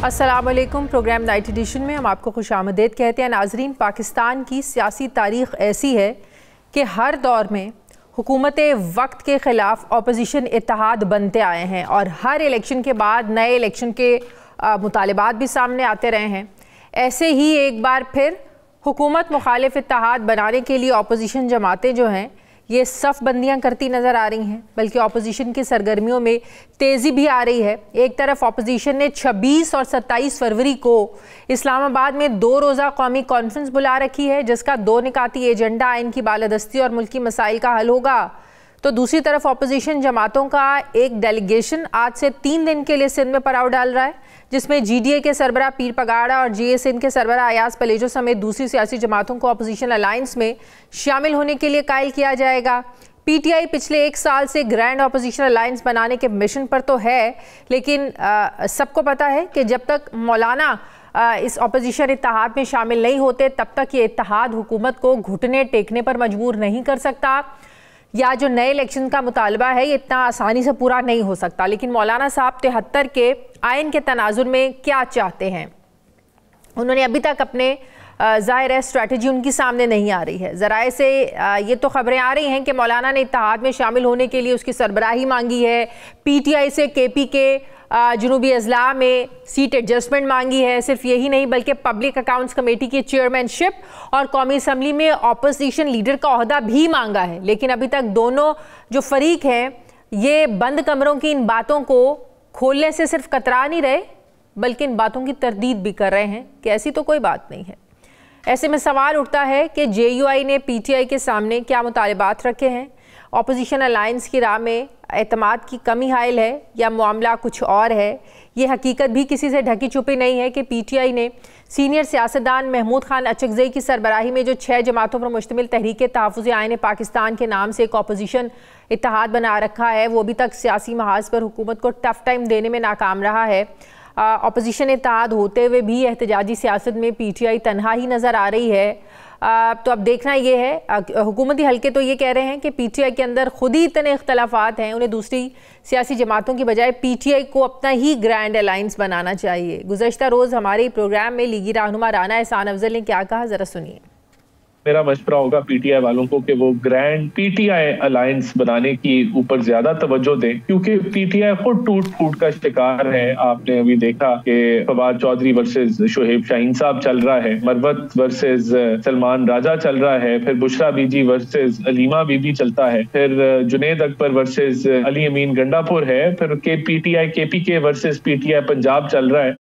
अस्सलामुअलैकुम। Programme night addition में हम आपको खुशामदीद कहते हैं। नाजरीन, पाकिस्तान की सियासी तारीख़ ऐसी है कि हर दौर में हुकूमत वक्त के ख़िलाफ़ अपोजिशन इत्तेहाद बनते आए हैं और हर इलेक्शन के बाद नए इलेक्शन के मुतालिबात भी सामने आते रहे हैं। ऐसे ही एक बार फिर हुकूमत मुखालिफ इत्तेहाद बनाने के लिए अपोजिशन जमातें जो हैं ये सफ़ बंदियाँ करती नज़र आ रही हैं, बल्कि अपोजिशन की सरगर्मियों में तेज़ी भी आ रही है। एक तरफ अपोजिशन ने 26 और 27 फरवरी को इस्लामाबाद में 2 रोज़ा कौमी कॉन्फ्रेंस बुला रखी है, जिसका 2 निकाती एजेंडा आइन की बालादस्ती और मुल्की मसाइल का हल होगा। तो दूसरी तरफ अपोजिशन जमातों का एक डेलीगेशन आज से 3 दिन के लिए सिंध में पड़ाव डाल रहा है, जिसमें GDA के सरबरा पीर पगाड़ा और GA सिंध के सरबरा अयाज पलेजो समेत दूसरी सियासी जमातों को अपोजिशन अलायंस में शामिल होने के लिए कायल किया जाएगा। PTI पिछले 1 साल से ग्रैंड अपोजिशन अलायंस बनाने के मिशन पर तो है, लेकिन सबको पता है कि जब तक मौलाना इस अपोजिशन इत्तेहाद में शामिल नहीं होते तब तक ये इत्तेहाद हुकूमत को घुटने टेकने पर मजबूर नहीं कर सकता, या जो नए इलेक्शन का मुतालबा है ये इतना आसानी से पूरा नहीं हो सकता। लेकिन मौलाना साहब 73 के आइन के तनाजुर में क्या चाहते हैं, उन्होंने अभी तक अपने ज़ाहिर है स्ट्रैटेजी उनकी सामने नहीं आ रही है। ज़राए से ये तो खबरें आ रही हैं कि मौलाना ने इत्तेहाद में शामिल होने के लिए उसकी सरबराही मांगी है, PTI से KP के जनूबी अजला में सीट एडजस्टमेंट मांगी है। सिर्फ यही नहीं बल्कि पब्लिक अकाउंट्स कमेटी की चेयरमैनशिप और कौमी असम्बली में अपोजिशन लीडर का ओहदा भी मांगा है। लेकिन अभी तक दोनों जो फरीक हैं ये बंद कमरों की इन बातों को खोलने से सिर्फ कतरा नहीं रहे, बल्कि इन बातों की तरदीद भी कर रहे हैं कि ऐसी तो कोई बात नहीं है। ऐसे में सवाल उठता है कि JUI ने PTI के सामने क्या मुतालिबात रखे हैं, अपोजिशन अलायंस की राह में एतमाद की कमी हायल है या मामला कुछ और है। ये हकीकत भी किसी से ढकी छुपी नहीं है कि PTI ने सीनियर सियासतदान महमूद खान अचकज़ई की सरबराही में जो 6 जमातों पर मुश्तमिल तहरीक तहफ़्फ़ुज़ आइन पाकिस्तान के नाम से एक अपोजिशन इत्तेहाद बना रखा है, वो अभी तक सियासी महाज पर हुकूमत को टफ टाइम देने में नाकाम रहा है। अपोजिशन इत्तेहाद होते हुए भी एहतजाजी सियासत में PTI तनहा ही नज़र आ रही है। तो अब देखना ये है, हुकूमती हल्के तो ये कह रहे हैं कि PTI के अंदर खुद ही इतने इख्तलाफात हैं, उन्हें दूसरी सियासी जमातों की बजाय PTI को अपना ही ग्रैंड अलायंस बनाना चाहिए। गुज़श्ता रोज़ हमारे प्रोग्राम में लीगी रहनुमा राना एहसान अफजल ने क्या कहा, ज़रा सुनिए। मेरा मशवरा होगा PTI वालों को कि वो ग्रैंड PTI अलायंस बनाने की ऊपर ज्यादा तवज्जो दें, क्योंकि PTI खुद टूट फूट का शिकार है। आपने अभी देखा कि फवाद चौधरी वर्सेस शोहेब शाहीन साहब चल रहा है, मरवत वर्सेस सलमान राजा चल रहा है, फिर बुशरा बीजी वर्सेस अलीमा बीबी चलता है, फिर जुनेद अकबर वर्सेस अली अमीन गंडापुर है, फिर PTI KPK versus PTI Punjab चल रहा है।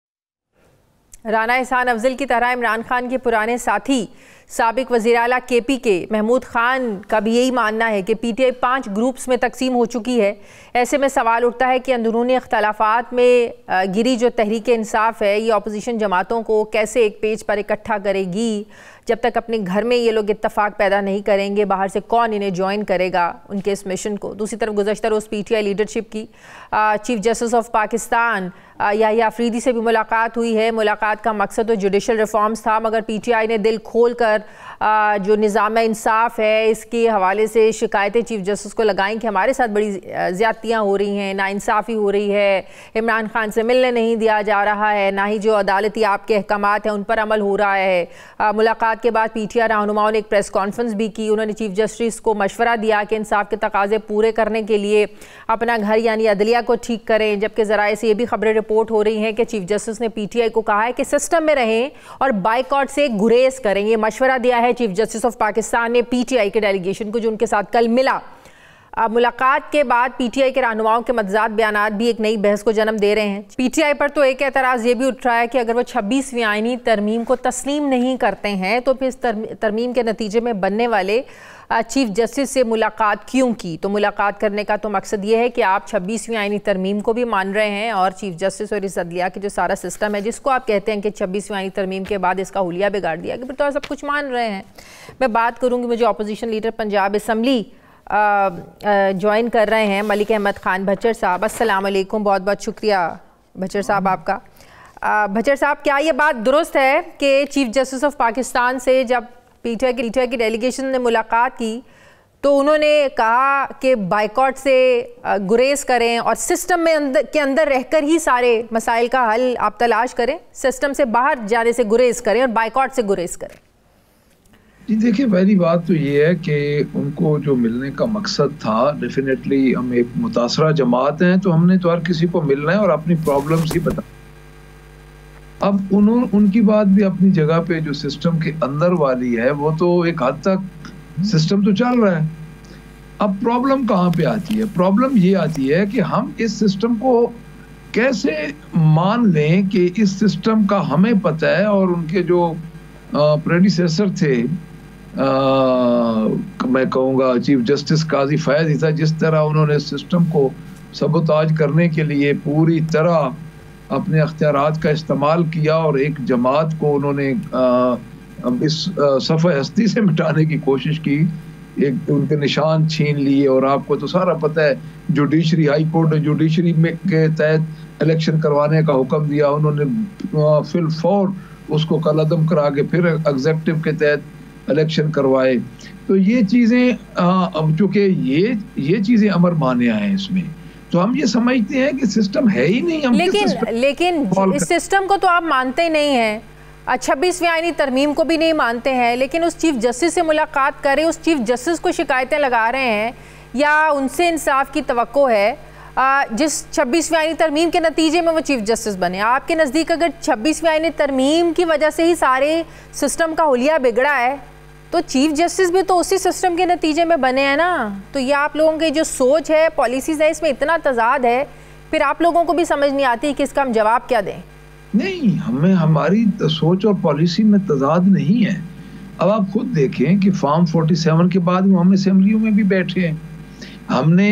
राना एहसान अफजल की तरह इमरान खान के पुराने साथी साबिक वज़ीर आला KPK महमूद खान का भी यही मानना है कि PTI 5 ग्रुप्स में तकसीम हो चुकी है। ऐसे में सवाल उठता है कि अंदरूनी इख्तलाफात में गिरी जो तहरीक इंसाफ है ये अपोजिशन जमातों को कैसे एक पेज पर इकट्ठा करेगी। जब तक अपने घर में ये लोग इत्तफाक पैदा नहीं करेंगे, बाहर से कौन इन्हें ज्वाइन करेगा उनके इस मिशन को। दूसरी तरफ गुज़श्ता रोज़ PTI लीडरशिप की chief justice of Pakistan Yahya Afridi से भी मुलाकात हुई है। मुलाकात का मकसद तो जुडिशल रिफॉर्म्स था, मगर PTI ने दिल खोल कर जो निज़ाम इंसाफ है इसके हवाले से शिकायतें चीफ जस्टिस को लगाई कि हमारे साथ बड़ी ज़्यादतियाँ हो रही हैं, नाइंसाफ़ी हो रही है, इमरान खान से मिलने नहीं दिया जा रहा है, ना ही जो अदालती आपके अहकामात हैं उन पर अमल हो रहा है। मुलाकात के बाद PTI रहनुमाओं ने एक प्रेस कॉन्फ्रेंस भी की। उन्होंने चीफ जस्टिस को मशवरा दिया कि इंसाफ के तकाजे पूरे करने के लिए अपना घर यानी अदलिया को ठीक करें। जबकि ज़राए से ये भी खबरें रिपोर्ट हो रही हैं कि चीफ जस्टिस ने PTI को कहा है कि सिस्टम में रहें और बाइकआउट से गुरेज करें। ये मशवरा दिया है चीफ जस्टिस ऑफ पाकिस्तान ने PTI के डेलीगेशन को जो उनके साथ कल मिला। मुलाकात के बाद PTI के रहनुमाओं के मतजाद बयानात भी एक नई बहस को जन्म दे रहे हैं। PTI पर तो एक एतराज़ ये भी उठ रहा है कि अगर वो 26वीं आईनी तरमीम को तस्लीम नहीं करते हैं तो फिर इस तरमीम के नतीजे में बनने वाले चीफ जस्टिस से मुलाकात क्यों की। तो मुलाकात करने का तो मकसद ये है कि आप 26वीं आईनी तरमीम को भी मान रहे हैं और चीफ जस्टिस और इस अदलिया के जो सारा सिस्टम है जिसको आप कहते हैं कि 26वीं आईनी तरमीम के बाद इसका हुलिया बिगाड़ दिया कि फिर तो सब कुछ मान रहे हैं। मैं बात करूँगी, मुझे opposition leader Punjab assembly join कर रहे हैं मलिक अहमद ख़ान भच्चर साहब। अस्सलाम वालेकुम, बहुत बहुत शुक्रिया भच्चर साहब आपका। भच्चर साहब, क्या ये बात दुरुस्त है कि चीफ जस्टिस ऑफ पाकिस्तान से जब PTI की डेलीगेशन ने मुलाकात की तो उन्होंने कहा कि बाइकॉट से गुरेज करें और सिस्टम में के अंदर रहकर ही सारे मसाइल का हल आप तलाश करें, सिस्टम से बाहर जाने से गुरेज करें और बाइकॉट से गुरेज करें। जी देखिए, पहली बात तो ये है कि उनको जो मिलने का मकसद था, डेफिनेटली हम एक मुतासरा जमात हैं तो हमने तो हर किसी को मिलना है और अपनी प्रॉब्लम्स ही बता। अब उनकी बात भी अपनी जगह पे जो सिस्टम के अंदर वाली है वो तो एक हद तक सिस्टम तो चल रहा है। अब प्रॉब्लम कहाँ पे आती है? प्रॉब्लम ये आती है कि हम इस सिस्टम को कैसे मान लें कि इस सिस्टम का हमें पता है और उनके जो प्रेडिसेसर थे, मैं कहूँगा चीफ जस्टिस काजी फैज ईसा, जिस तरह उन्होंने सिस्टम को सबोताज करने के लिए पूरी तरह अपने अख्तियारात का इस्तेमाल किया और एक जमात को उन्होंने इस सफ़े हस्ती से मिटाने की कोशिश की, एक उनके निशान छीन लिए। और आपको तो सारा पता है, जुडिशरी, हाई कोर्ट ने जुडिशरी में के तहत इलेक्शन करवाने का हुक्म दिया, उन्होंने फिल फौर उसको कलअदम करा के फिर एग्जेक्टिव के तहत इलेक्शन करवाए। तो ये चीज़ें अब चूँकि ये चीज़ें अमर माने हैं इसमें, तो हम ये समझते हैं कि सिस्टम है ही नहीं। हम लेकिन इस सिस्टम को तो आप मानते ही नहीं हैं, 26वीं आईनी तरमीम को भी नहीं मानते हैं, लेकिन उस चीफ जस्टिस से मुलाकात करें, उस चीफ जस्टिस को शिकायतें लगा रहे हैं या उनसे इंसाफ की तवक्को है जिस 26वीं आईनी तरमीम के नतीजे में वो चीफ जस्टिस बने। आपके नज़दीक अगर 26वीं आईनी तरमीम की वजह से ही सारे सिस्टम का हुलिया बिगड़ा है तो चीफ जस्टिस भी तो उसी सिस्टम के नतीजे में बने हैं ना। तो ये आप लोगों की जो सोच है, पॉलिसीज़ है, इसमें इतना तजाद है, फिर आप लोगों को भी समझ नहीं आती कि इसका हम जवाब क्या दें। नहीं, हमें हमारी सोच और पॉलिसी में तजाद नहीं है। अब आप खुद देखें कि फॉर्म 47 के बाद हम असेंबलियों में भी बैठे हैं, हमने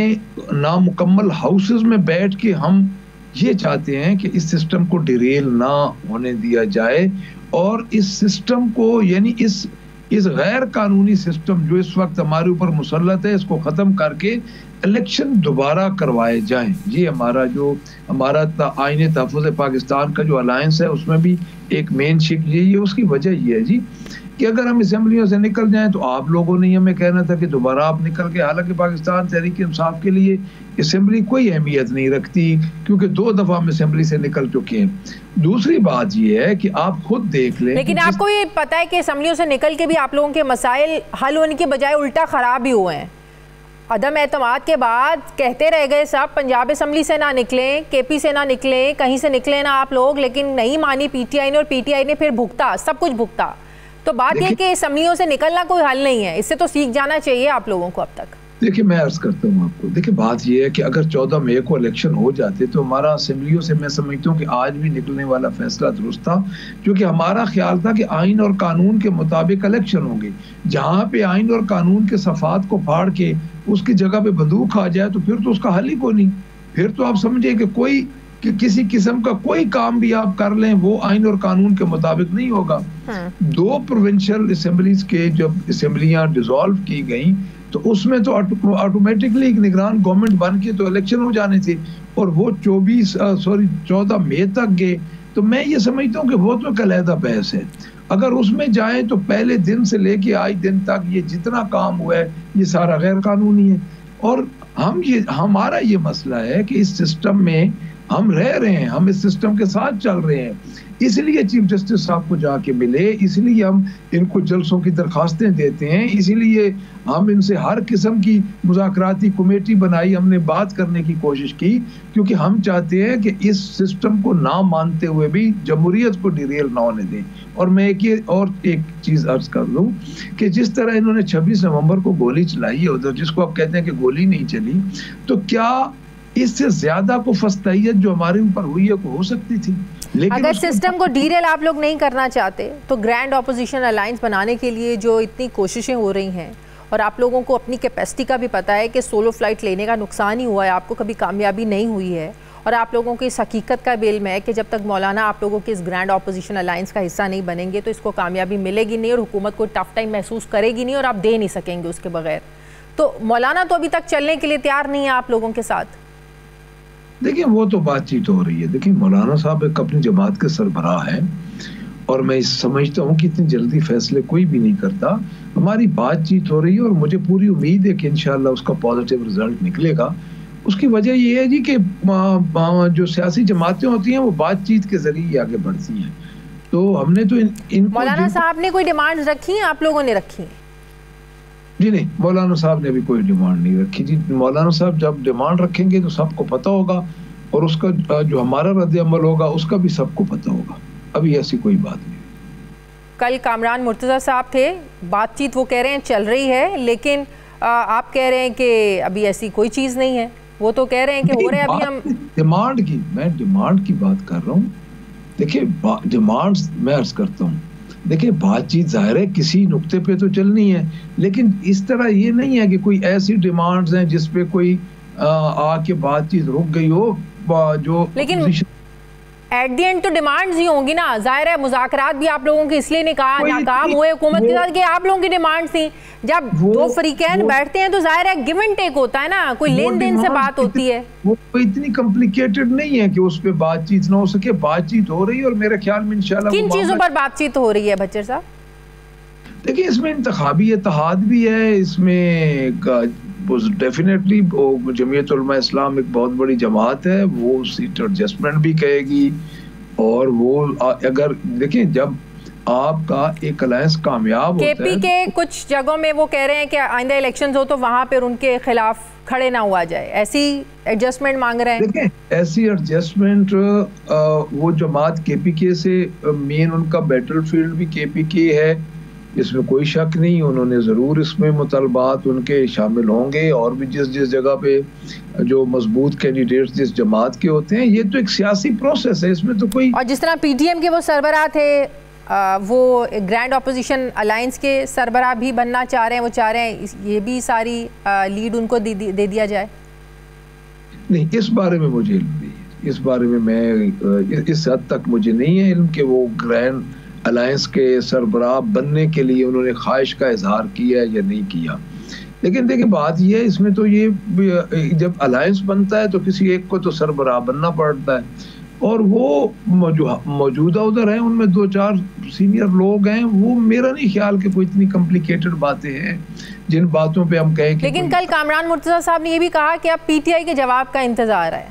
नामुकम्मल हाउसेस में बैठ के हम ये चाहते हैं कि इस सिस्टम को डिरेल ना होने दिया जाए और इस सिस्टम को, यानी इस गैर कानूनी सिस्टम जो इस वक्त हमारे ऊपर मुसल्लत है, इसको ख़त्म करके इलेक्शन दोबारा करवाए जाएं। ये हमारा आईने तहफ़्फ़ुज़ पाकिस्तान का जो अलायंस है उसमें भी एक मेन शिक यही है। उसकी वजह ये है जी कि अगर हम असेंबलियों से निकल जाएं तो आप लोगों ने हमें कहना था कि दोबारा आप निकल के, हालांकि पाकिस्तान तहरीक इंसाफ के लिए असेंबली कोई अहमियत नहीं रखती क्योंकि 2 दफ़ा हम असेंबली से निकल चुके हैं। दूसरी बात ये है कि आप खुद देख लें, लेकिन आपको ये पता है कि असेंबलियों से निकल के भी आप लोगों के मसाइल हल होने के बजाय उल्टा ख़राब ही हुए हैं। अदम एतमाद के बाद कहते रह गए सब, पंजाब असेंबली से ना निकलें, केपी से ना निकलें, कहीं से निकले ना आप लोग, लेकिन नहीं मानी पीटीआई ने और पीटीआई ने फिर भुगता, सब कुछ भुगता। तो बात यह कि असेंबलियों से निकलना कोई हल नहीं है, इससे तो सीख जाना चाहिए आप लोगों को अब तक। देखिए, मैं अर्ज करता हूँ आपको, देखिए बात यह है कि अगर 14 मई को इलेक्शन हो जाते तो हमारा असेंबलियों से, मैं समझता हूँ कि आज भी निकलने वाला फैसला दुरुस्त था, क्योंकि हमारा ख्याल था कि आइन और कानून के मुताबिक इलेक्शन होंगे। जहाँ पे आइन और कानून के सफात को फाड़ के उसकी जगह पे बंदूक आ जाए तो फिर तो उसका हल ही कोई नहीं। फिर तो आप समझे कि किसी किस्म का कोई काम भी आप कर लें वो आइन और कानून के मुताबिक नहीं होगा। 2 प्रोविंशियल असेंबलीज के जब असेंबलियां डिसॉल्व की गई तो उसमें तो ऑटोमेटिकली एक निगरान गवर्नमेंट बन के तो इलेक्शन हो जाने थे और वो 14 मई तक गए। तो मैं ये समझता हूँ कि वो तो एक अलहदा बहस है। अगर उसमें जाए तो पहले दिन से लेके आज दिन तक ये जितना काम हुआ है ये सारा गैर कानूनी है। और हमारा ये मसला है कि इस सिस्टम में हम रह रहे हैं, हम इस सिस्टम के साथ चल रहे हैं, इसलिए चीफ जस्टिस साहब को जाके मिले, इसलिए हम इनको जलसों की दरखास्तें देते हैं, इसीलिए हम इनसे हर किस्म की मुज़ाकराती कमेटी बनाई, हमने बात करने की कोशिश की, क्योंकि हम चाहते हैं कि इस सिस्टम को ना मानते हुए भी जमहूरियत को डिरेल ना होने दें। और मैं एक चीज़ अर्ज कर दूं कि जिस तरह इन्होंने 26 नवंबर को गोली चलाई है उधर, जिसको आप कहते हैं कि गोली नहीं चली, तो क्या इससे ज्यादा को फस्तैयत जो हमारे ऊपर हुई है को हो सकती थी? लेकिन अगर सिस्टम को डीरेल आप लोग नहीं करना चाहते तो ग्रैंड ऑपोजिशन अलायंस बनाने के लिए जो इतनी कोशिशें हो रही हैं, और आप लोगों को अपनी कैपेसिटी का भी पता है कि सोलो फ्लाइट लेने का नुकसान ही हुआ है, आपको कभी कामयाबी नहीं हुई है, और आप लोगों को इस हकीकत का भी इल्म है कि जब तक मौलाना आप लोगों के इस ग्रैंड ऑपोजिशन अलायंस का हिस्सा नहीं बनेंगे तो इसको कामयाबी मिलेगी नहीं और हुकूमत को टफ टाइम महसूस करेगी नहीं और आप दे नहीं सकेंगे उसके बगैर। तो मौलाना तो अभी तक चलने के लिए तैयार नहीं है आप लोगों के साथ। देखिए, वो तो बातचीत हो रही है। देखिए, मौलाना साहब एक अपनी जमात के सरबराह हैं और मैं समझता हूँ कि इतनी जल्दी फैसले कोई भी नहीं करता। हमारी बातचीत हो रही है और मुझे पूरी उम्मीद है कि इंशाल्लाह उसका पॉजिटिव रिजल्ट निकलेगा। उसकी वजह ये है जी कि जो सियासी जमातें होती हैं वो बातचीत के जरिए आगे बढ़ती हैं। तो हमने तो इनको मौलाना साहब ने कोई डिमांड रखी है, आप लोगों ने रखी? जी नहीं, मौलाना साहब ने भी कोई डिमांड नहीं रखी जी। मौलाना साहब जब डिमांड रखेंगे तो सबको पता होगा और उसका जो हमारा रद्द अमल होगा उसका भी सबको पता होगा। अभी ऐसी कोई बात नहीं। कल कामरान मुर्तज़ा साहब थे, बातचीत वो कह रहे हैं चल रही है, लेकिन आप कह रहे हैं कि अभी ऐसी कोई चीज़ नहीं है। वो तो कह रहे हैं कि हो रहे हैं अभी हम मैं डिमांड की बात कर रहा हूँ। देखिए डिमांड्स मैं अर्ज करता हूँ, देखिए बातचीत जाहिर है किसी नुक्ते पे तो चलनी है, लेकिन इस तरह ये नहीं है कि कोई ऐसी डिमांड्स हैं जिसपे कोई आके बातचीत रुक गई हो। जो लेकिन एट द एंड तो डिमांड्स ही होंगी ना, जाहिर है मुज़ाकरात भी आप लोगों के इसलिए नाकाम हुए हुकूमत के साथ कि आप लोगों की डिमांड्स थी। जब दो फरीकैन बैठते हैं तो जाहिर है गिव एंड टेक होता है ना, कोई लेन देन से बात होती है। वो इतनी कॉम्प्लिकेटेड नहीं है कि उस पे बातचीत ना हो सके। बातचीत हो रही है और मेरे ख्याल में इंशाल्लाह किन चीजों पर बातचीत हो रही है बच्चर साहब? देखिए इसमें इंतखाबी इत्तेहाद भी है, इसमें डेफिनेटली जमीयत उलमा इस्लाम एक बहुत बड़ी जमात है, वो सीट एडजस्टमेंट भी कहेगी। और वो अगर देखें जब आपका एक अलायंस कामयाब होता है, केपी के कुछ जगहों में वो कह रहे हैं कि आइंदा इलेक्शंस हो तो वहां पर उनके खिलाफ खड़े ना हुआ जाए, ऐसी एडजस्टमेंट मांग रहे हैं। देखें ऐसी एडजस्टमेंट वो जमात केपीके से मेन उनका बैटलफील्ड भी केपीके है, इसमें कोई शक नहीं। उन्होंने ज़रूर इसमें मुतालबात उनके शामिल होंगे और भी जिस जिस जगह पे जो मजबूत कैंडिडेट्स जिस जमात के होते हैं, ये तो एक सियासी प्रोसेस है, इसमें तो कोई। और जिस तरह पीटीएम के वो सरबराह थे, वो ग्रैंड अपोजिशन अलायंस के सरबराह भी बनना चाह रहे हैं, वो चाह रहे हैं ये भी सारी लीड उनको दे दिया जाए। नहीं, इस बारे में मुझे इल्म नहीं है, इस बारे में मैं इस हद तक मुझे नहीं है इल्म कि वो ग्रैंड अलायंस के सरबराह बनने के लिए उन्होंने ख्वाहिश का इजहार किया या नहीं किया। लेकिन देखिए बात यह है, इसमें तो ये जब अलायंस बनता है तो किसी एक को तो सरबराह बनना पड़ता है, और वो मौजूदा उधर हैं उनमें 2-4 सीनियर लोग हैं। वो मेरा नहीं ख्याल कि कोई इतनी कॉम्प्लिकेटेड बातें हैं जिन बातों पे हम कहें कि। लेकिन कल कामरान मुर्तज़ा साहब ने ये भी कहा कि अब पीटीआई के जवाब का इंतजार है,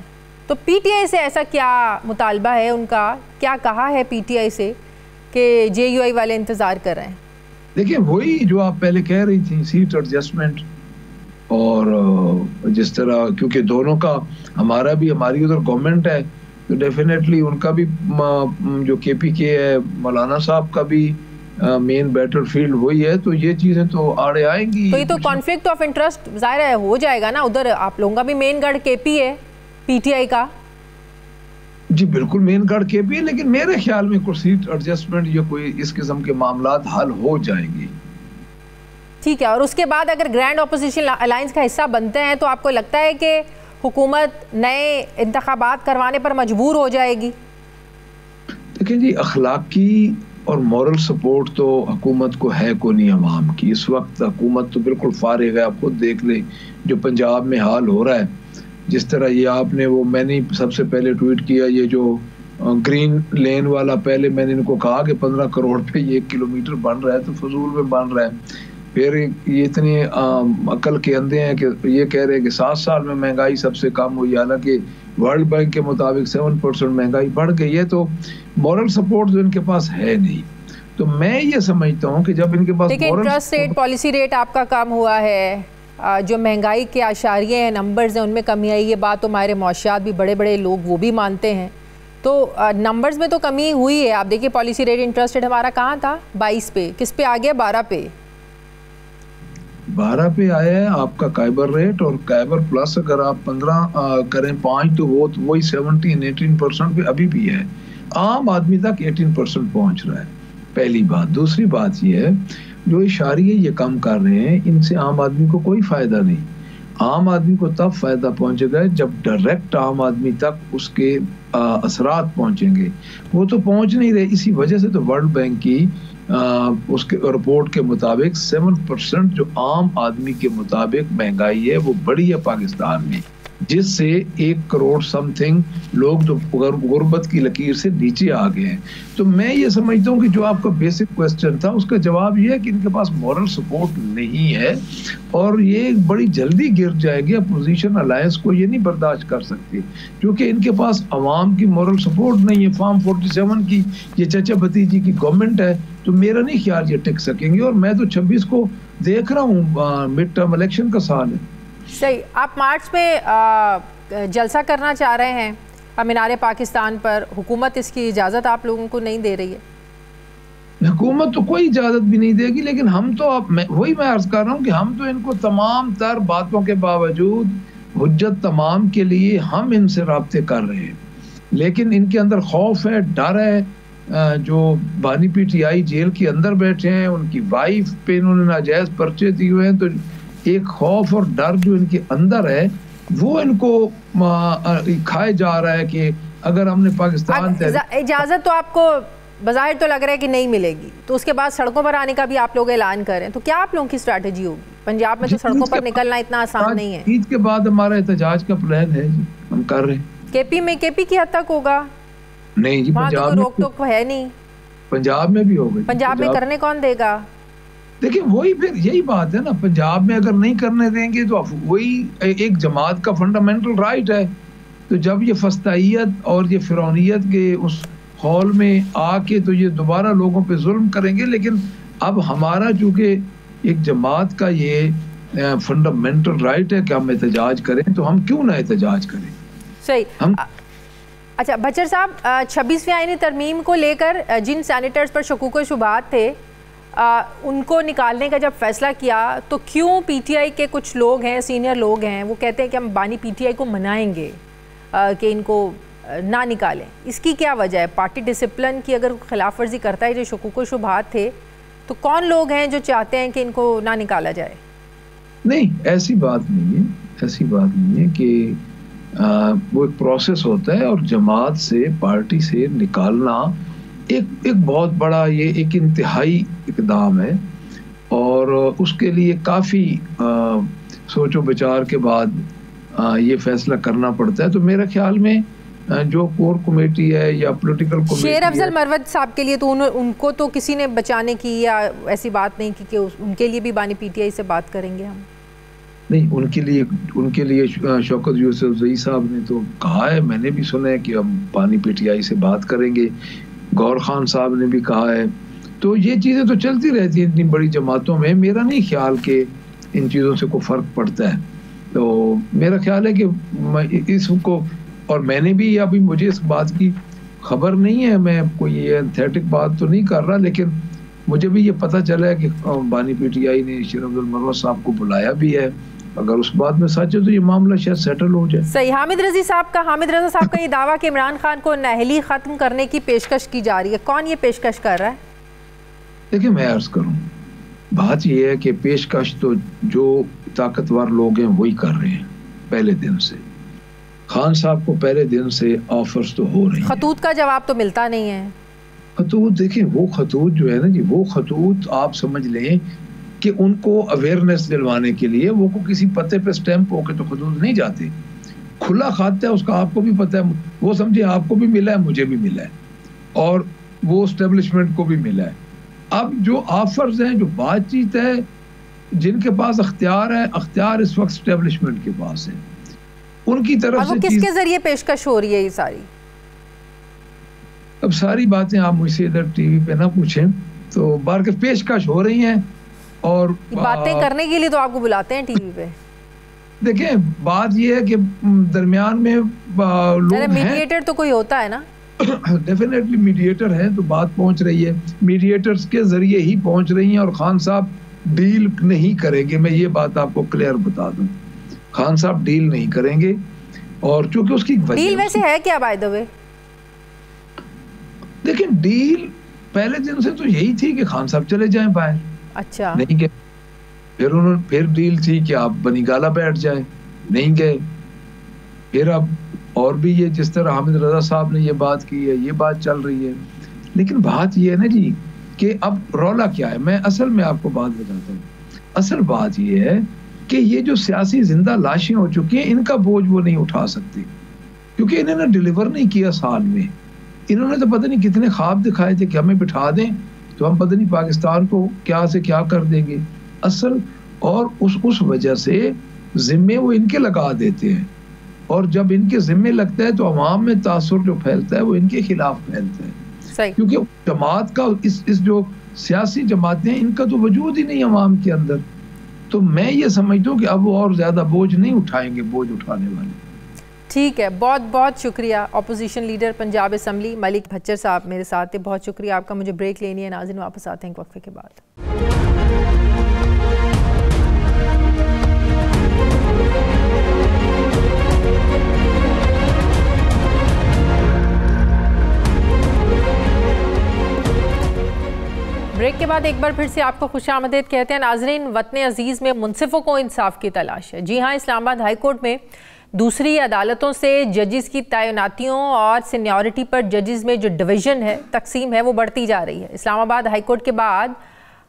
तो पीटीआई से ऐसा क्या मुतालबा है उनका, क्या कहा है पीटीआई से कि जेयूआई वाले इंतजार कर रहे हैं? देखिए वही जो आप पहले कह रही थी, सीट एडजस्टमेंट, और जिस तरह क्योंकि दोनों का हमारा भी हमारी उधर गवर्नमेंट है तो डेफिनेटली उनका भी जो केपीके है मौलाना साहब का भी मेन बैटलफील्ड वही है, तो ये चीजें तो आड़े आएंगी। तो ये तो कॉन्फ्लिक्ट ऑफ इंटरेस्ट जाहिर है हो जाएगा ना, उधर आप लोगों का भी मेन गढ़ केपी है पीटीआई का। जी बिल्कुल मेन गढ़ केपी है, लेकिन मेरे ख्याल में कोई सीट एडजस्टमेंट या कोई इस किस्म के मामलात हल हो जाएंगे। ठीक है, और उसके बाद अगर ग्रैंड ऑपोजिशन अलायंस का हिस्सा बनते हैं तो आपको लगता है कि हुकूमत नए इंतखाबात करवाने पर मजबूर हो जाएगी? देखिए जी, अखलाकी और मॉरल सपोर्ट तो हुकूमत को है को नहीं अवाम की। इस वक्त हुकूमत तो बिल्कुल फारिग है। आप खुद देख ले जो पंजाब में हाल हो रहा है, जिस तरह ये आपने वो मैंने सबसे पहले ट्वीट किया, ये जो ग्रीन लेन वाला, पहले मैंने इनको कहा कि 15 करोड़ पे ये 1 किलोमीटर बन रहा है तो फजूल में बन रहा है। फिर ये इतने अकल के अंधे हैं कि ये कह रहे हैं कि 7 साल में महंगाई सबसे कम हुई, हालांकि वर्ल्ड बैंक के मुताबिक 7% महंगाई बढ़ गई है। तो मॉरल सपोर्ट जो इनके पास है नहीं, तो मैं ये समझता हूँ कि जब इनके पास इंटरेस्ट रेट पॉलिसी रेट आपका कम हुआ है, जो महंगाई के आशारिये हैं, नंबर्स हैं, उनमें कमी आई, ये बात तो हमारे मौशियात भी बड़े बड़े लोग वो भी मानते हैं। तो नंबर्स में तो कमी हुई है। आप देखिए पॉलिसी रेट इंटरेस्ट रेट हमारा कहाँ था 22 पे, किस पे आ गया 12 पे। 12 पे आया है आपका काइबर रेट, और काइबर प्लस अगर आप 15 करें 5 तो वो वही 17-18% पे अभी भी है। आम आदमी तक 18% पहुंच रहा है, पहली बात। दूसरी बात ये है जो इशारिये ये कम कर रहे हैं, इनसे आम आदमी को कोई फायदा नहीं। आम आदमी को तब फायदा पहुंचेगा जब डायरेक्ट आम आदमी तक उसके असरात पहुंचेंगे। वो तो पहुंच नहीं रहे। इसी वजह से तो वर्ल्ड बैंक की उसके रिपोर्ट के मुताबिक 7% जो आम आदमी के मुताबिक महंगाई है वो बड़ी है पाकिस्तान में। जिससे 1 करोड़ समथिंग लोग जो गुर्बत की लकीर से नीचे आ गए हैं। तो मैं ये समझता हूँ कि जो आपका बेसिक क्वेश्चन था उसका जवाब ये है कि इनके पास मॉरल सपोर्ट नहीं है और ये बड़ी जल्दी गिर जाएगी। अपोजिशन अलायंस को ये नहीं बर्दाश्त कर सकती क्योंकि इनके पास अवाम की मॉरल सपोर्ट नहीं है। फार्म 47 की ये चाचा भतीजी की गवर्नमेंट है, तो मेरा नहीं ख्याल ये टिक सकेंगे। और मैं तो 26 को देख रहा हूँ, मिड टर्म इलेक्शन का साल है। सही, आप मार्च में जलसा करना चाह रहे हैं मीनार पाकिस्तान पर, हुकूमत इसकी इजाज़त आप लोगों को नहीं दे रही है? हुकूमत तो कोई इजाज़त भी नहीं देगी, लेकिन हम तो वही मैं अर्ज कर रहा हूँ कि हम तो इनको तमाम तर बातों के बावजूद हुज्जत तमाम के लिए हम इनसे राब्ते कर रहे हैं, लेकिन इनके अंदर खौफ है, डर है। जो बानी PTI जेल के अंदर बैठे हैं, उनकी वाइफ पे इन्होंने नाजायज पर्चे दिए हुए हैं, तो एक खौफ और डर जो इनके अंदर है वो इनको खाए जा रहा है कि अगर हमने पाकिस्तान इजाजत तो आपको बज़ाहिर तो लग रहा है कि नहीं मिलेगी, तो उसके बाद सड़कों पर आने का भी आप लोग ऐलान करें, तो क्या आप लोगों की स्ट्रैटेजी होगी? पंजाब में तो सड़कों पर निकलना इतना आसान नहीं है। ईद के बाद हमारा एहतजाज का प्लान है जी, हम कर रहे हैं। केपी की हद तक होगा? नहीं जी, पंजाब में रोक टोक है नहीं। पंजाब में भी होगा। पंजाब में करने कौन देगा? देखिए वही फिर यही बात है ना, पंजाब में अगर नहीं करने देंगे तो वही एक जमात का फंडामेंटल राइट है। तो जब ये फस्तायत और ये फिरौनियत के उस हॉल में आके तो ये दोबारा लोगों पे जुल्म करेंगे, लेकिन अब हमारा चूंकि एक जमात का ये फंडामेंटल राइट है कि हम एहतजाज करें, तो हम क्यों ना एहतजाज करें। सही। अच्छा बचर साहब, 26वीं आईनी तरमीम को लेकर जिन सैनिटर्स पर शकूक शुबहात थे उनको निकालने का जब फैसला किया, तो क्यों PTI के कुछ लोग हैं, सीनियर लोग हैं, वो कहते हैं कि हम बानी PTI को मनाएंगे कि इनको ना निकालें? इसकी क्या वजह है? पार्टी डिसिप्लिन की अगर खिलाफ वर्जी करता है जो शकूक शुबहात थे, तो कौन लोग हैं जो चाहते हैं कि इनको ना निकाला जाए? नहीं, ऐसी बात नहीं है, ऐसी बात नहीं है कि वो एक प्रोसेस होता है और जमात से, पार्टी से निकालना एक बहुत बड़ा, ये एक इंतहाई इकदाम है और उसके लिए काफ़ी सोचो विचार के बाद ये फैसला करना पड़ता है। तो मेरे ख्याल में जो कोर कमेटी है या पॉलिटिकल कमेटी, शेर अफजल मरवत साहब के लिए तो उनको तो किसी ने बचाने की या ऐसी बात नहीं की कि उनके लिए भी बानी PTI से बात करेंगे हम? नहीं, उनके लिए शौकत यूसुफजई साहब ने तो कहा है, मैंने भी सुना है कि हम बानी PTI से बात करेंगे। गौर खान साहब ने भी कहा है। तो ये चीज़ें तो चलती रहती हैं इतनी बड़ी जमातों में। मेरा नहीं ख्याल कि इन चीज़ों से कोई फ़र्क पड़ता है। तो मेरा ख्याल है कि इसको, और मैंने भी, अभी मुझे इस बात की खबर नहीं है, मैं कोई ये एंथेटिक बात तो नहीं कर रहा, लेकिन मुझे भी ये पता चला है कि बानी PTI ने शेर अब्दुल मरवत साहब को बुलाया भी है। अगर उस बात में सच है तो ये मामला शायद सेटल हो जाए। सही। हामिद रजा साहब का ये दावा कि इमरान खान को नहली खत्म करने की पेशकश की जा रही है, कौन ये पेशकश कर रहा है? देखिए मैं अर्ज करूं, बात ये है कि पेशकश तो जो ताकतवर लोग हैं वही कर रहे हैं पहले दिन से। खान साहब को पहले दिन से ऑफर्स तो हो रही हैं। खतूत का जवाब तो मिलता नहीं है। खतूत, देखिए वो खतूत जो है ना जी, वो खतूत आप समझ लें कि उनको अवेयरनेस दिलवाने के लिए वो को किसी पते पे स्टैंप होके तो खतूत नहीं जाते। खुला खाता है, उसका आपको भी पता है, वो समझे आपको भी मिला है, मुझे भी मिला है और वो एस्टेब्लिशमेंट को भी मिला है। अब जो ऑफर्स हैं, जो बातचीत है, जिनके पास अख्तियार है, अख्तियार इस वक्त एस्टेब्लिशमेंट के पास है, उनकी तरफ से किसके जरिए पेशकश हो रही है ये सारी? अब सारी बातें आप मुझसे इधर टीवी पे ना पूछें, तो बार के पेशकश हो रही हैं और बातें करने के लिए तो आपको बुलाते हैं टीवी पे। देखिए बात ये है कि दरमियान में लोग हैं, मीडिएटर तो कोई होता है ना। डेफिनेटली मीडिएटर है, तो बात पहुंच रही है, मीडिएटर्स के जरिए ही पहुंच रही है और खान साहब डील नहीं करेंगे। मैं ये बात आपको क्लियर बता दूं, खान साहब डील नहीं करेंगे। और चूंकि उसकी डील वैसे है क्या बाय द वे? देखिए डील पहले दिन से तो यही थी कि खान साहब चले जाएं बाहर। अच्छा। नहीं गए, फिर डील थी कि आप बनीगाला बैठ जाए, नहीं गए। फिर अब और भी ये जिस तरह हामिद रजा साहब ने ये बात की है, ये बात चल रही है। लेकिन बात ये है ना जी कि अब रौला क्या है, मैं असल में आपको बात बताता हूँ। असल बात ये है कि ये जो सियासी जिंदा लाशें हो चुकी हैं, इनका बोझ वो नहीं उठा सकती, क्योंकि इन्होंने डिलीवर नहीं किया साल में। इन्होंने तो पता नहीं कितने ख्वाब दिखाए थे कि हमें बिठा दें तो हम पता नहीं पाकिस्तान को क्या से क्या कर देंगे असल, और उस वजह से जिम्मे वो इनके लगा देते हैं, और जब इनके जिम्मे लगता है तो अवाम में तासुर जो फैलता है वो इनके खिलाफ फैलता है, क्योंकि जमात का इस जो सियासी जमातें हैं इनका तो वजूद ही नहीं अवाम के अंदर। तो मैं ये समझता हूँ कि अब वो और ज्यादा बोझ नहीं उठाएंगे, बोझ उठाने वाले। ठीक है, बहुत बहुत शुक्रिया। Opposition leader Punjab assembly Malik Bhachar साहब मेरे साथ थे, बहुत शुक्रिया आपका। मुझे ब्रेक लेनी है नाज़रीन, वापस आते हैं एक वक्फे के बाद। ब्रेक के बाद एक बार फिर से आपको खुशामदीद कहते हैं नाज़रीन। वतन अजीज़ में मुनसिफ़ों को इंसाफ की तलाश है। जी हाँ, इस्लामाबाद हाई कोर्ट में दूसरी अदालतों से जजेस की तैनातियों और सीनियरिटी पर जजेस में जो डिवीज़न है, तकसीम है, वो बढ़ती जा रही है। इस्लामाबाद हाई कोर्ट के बाद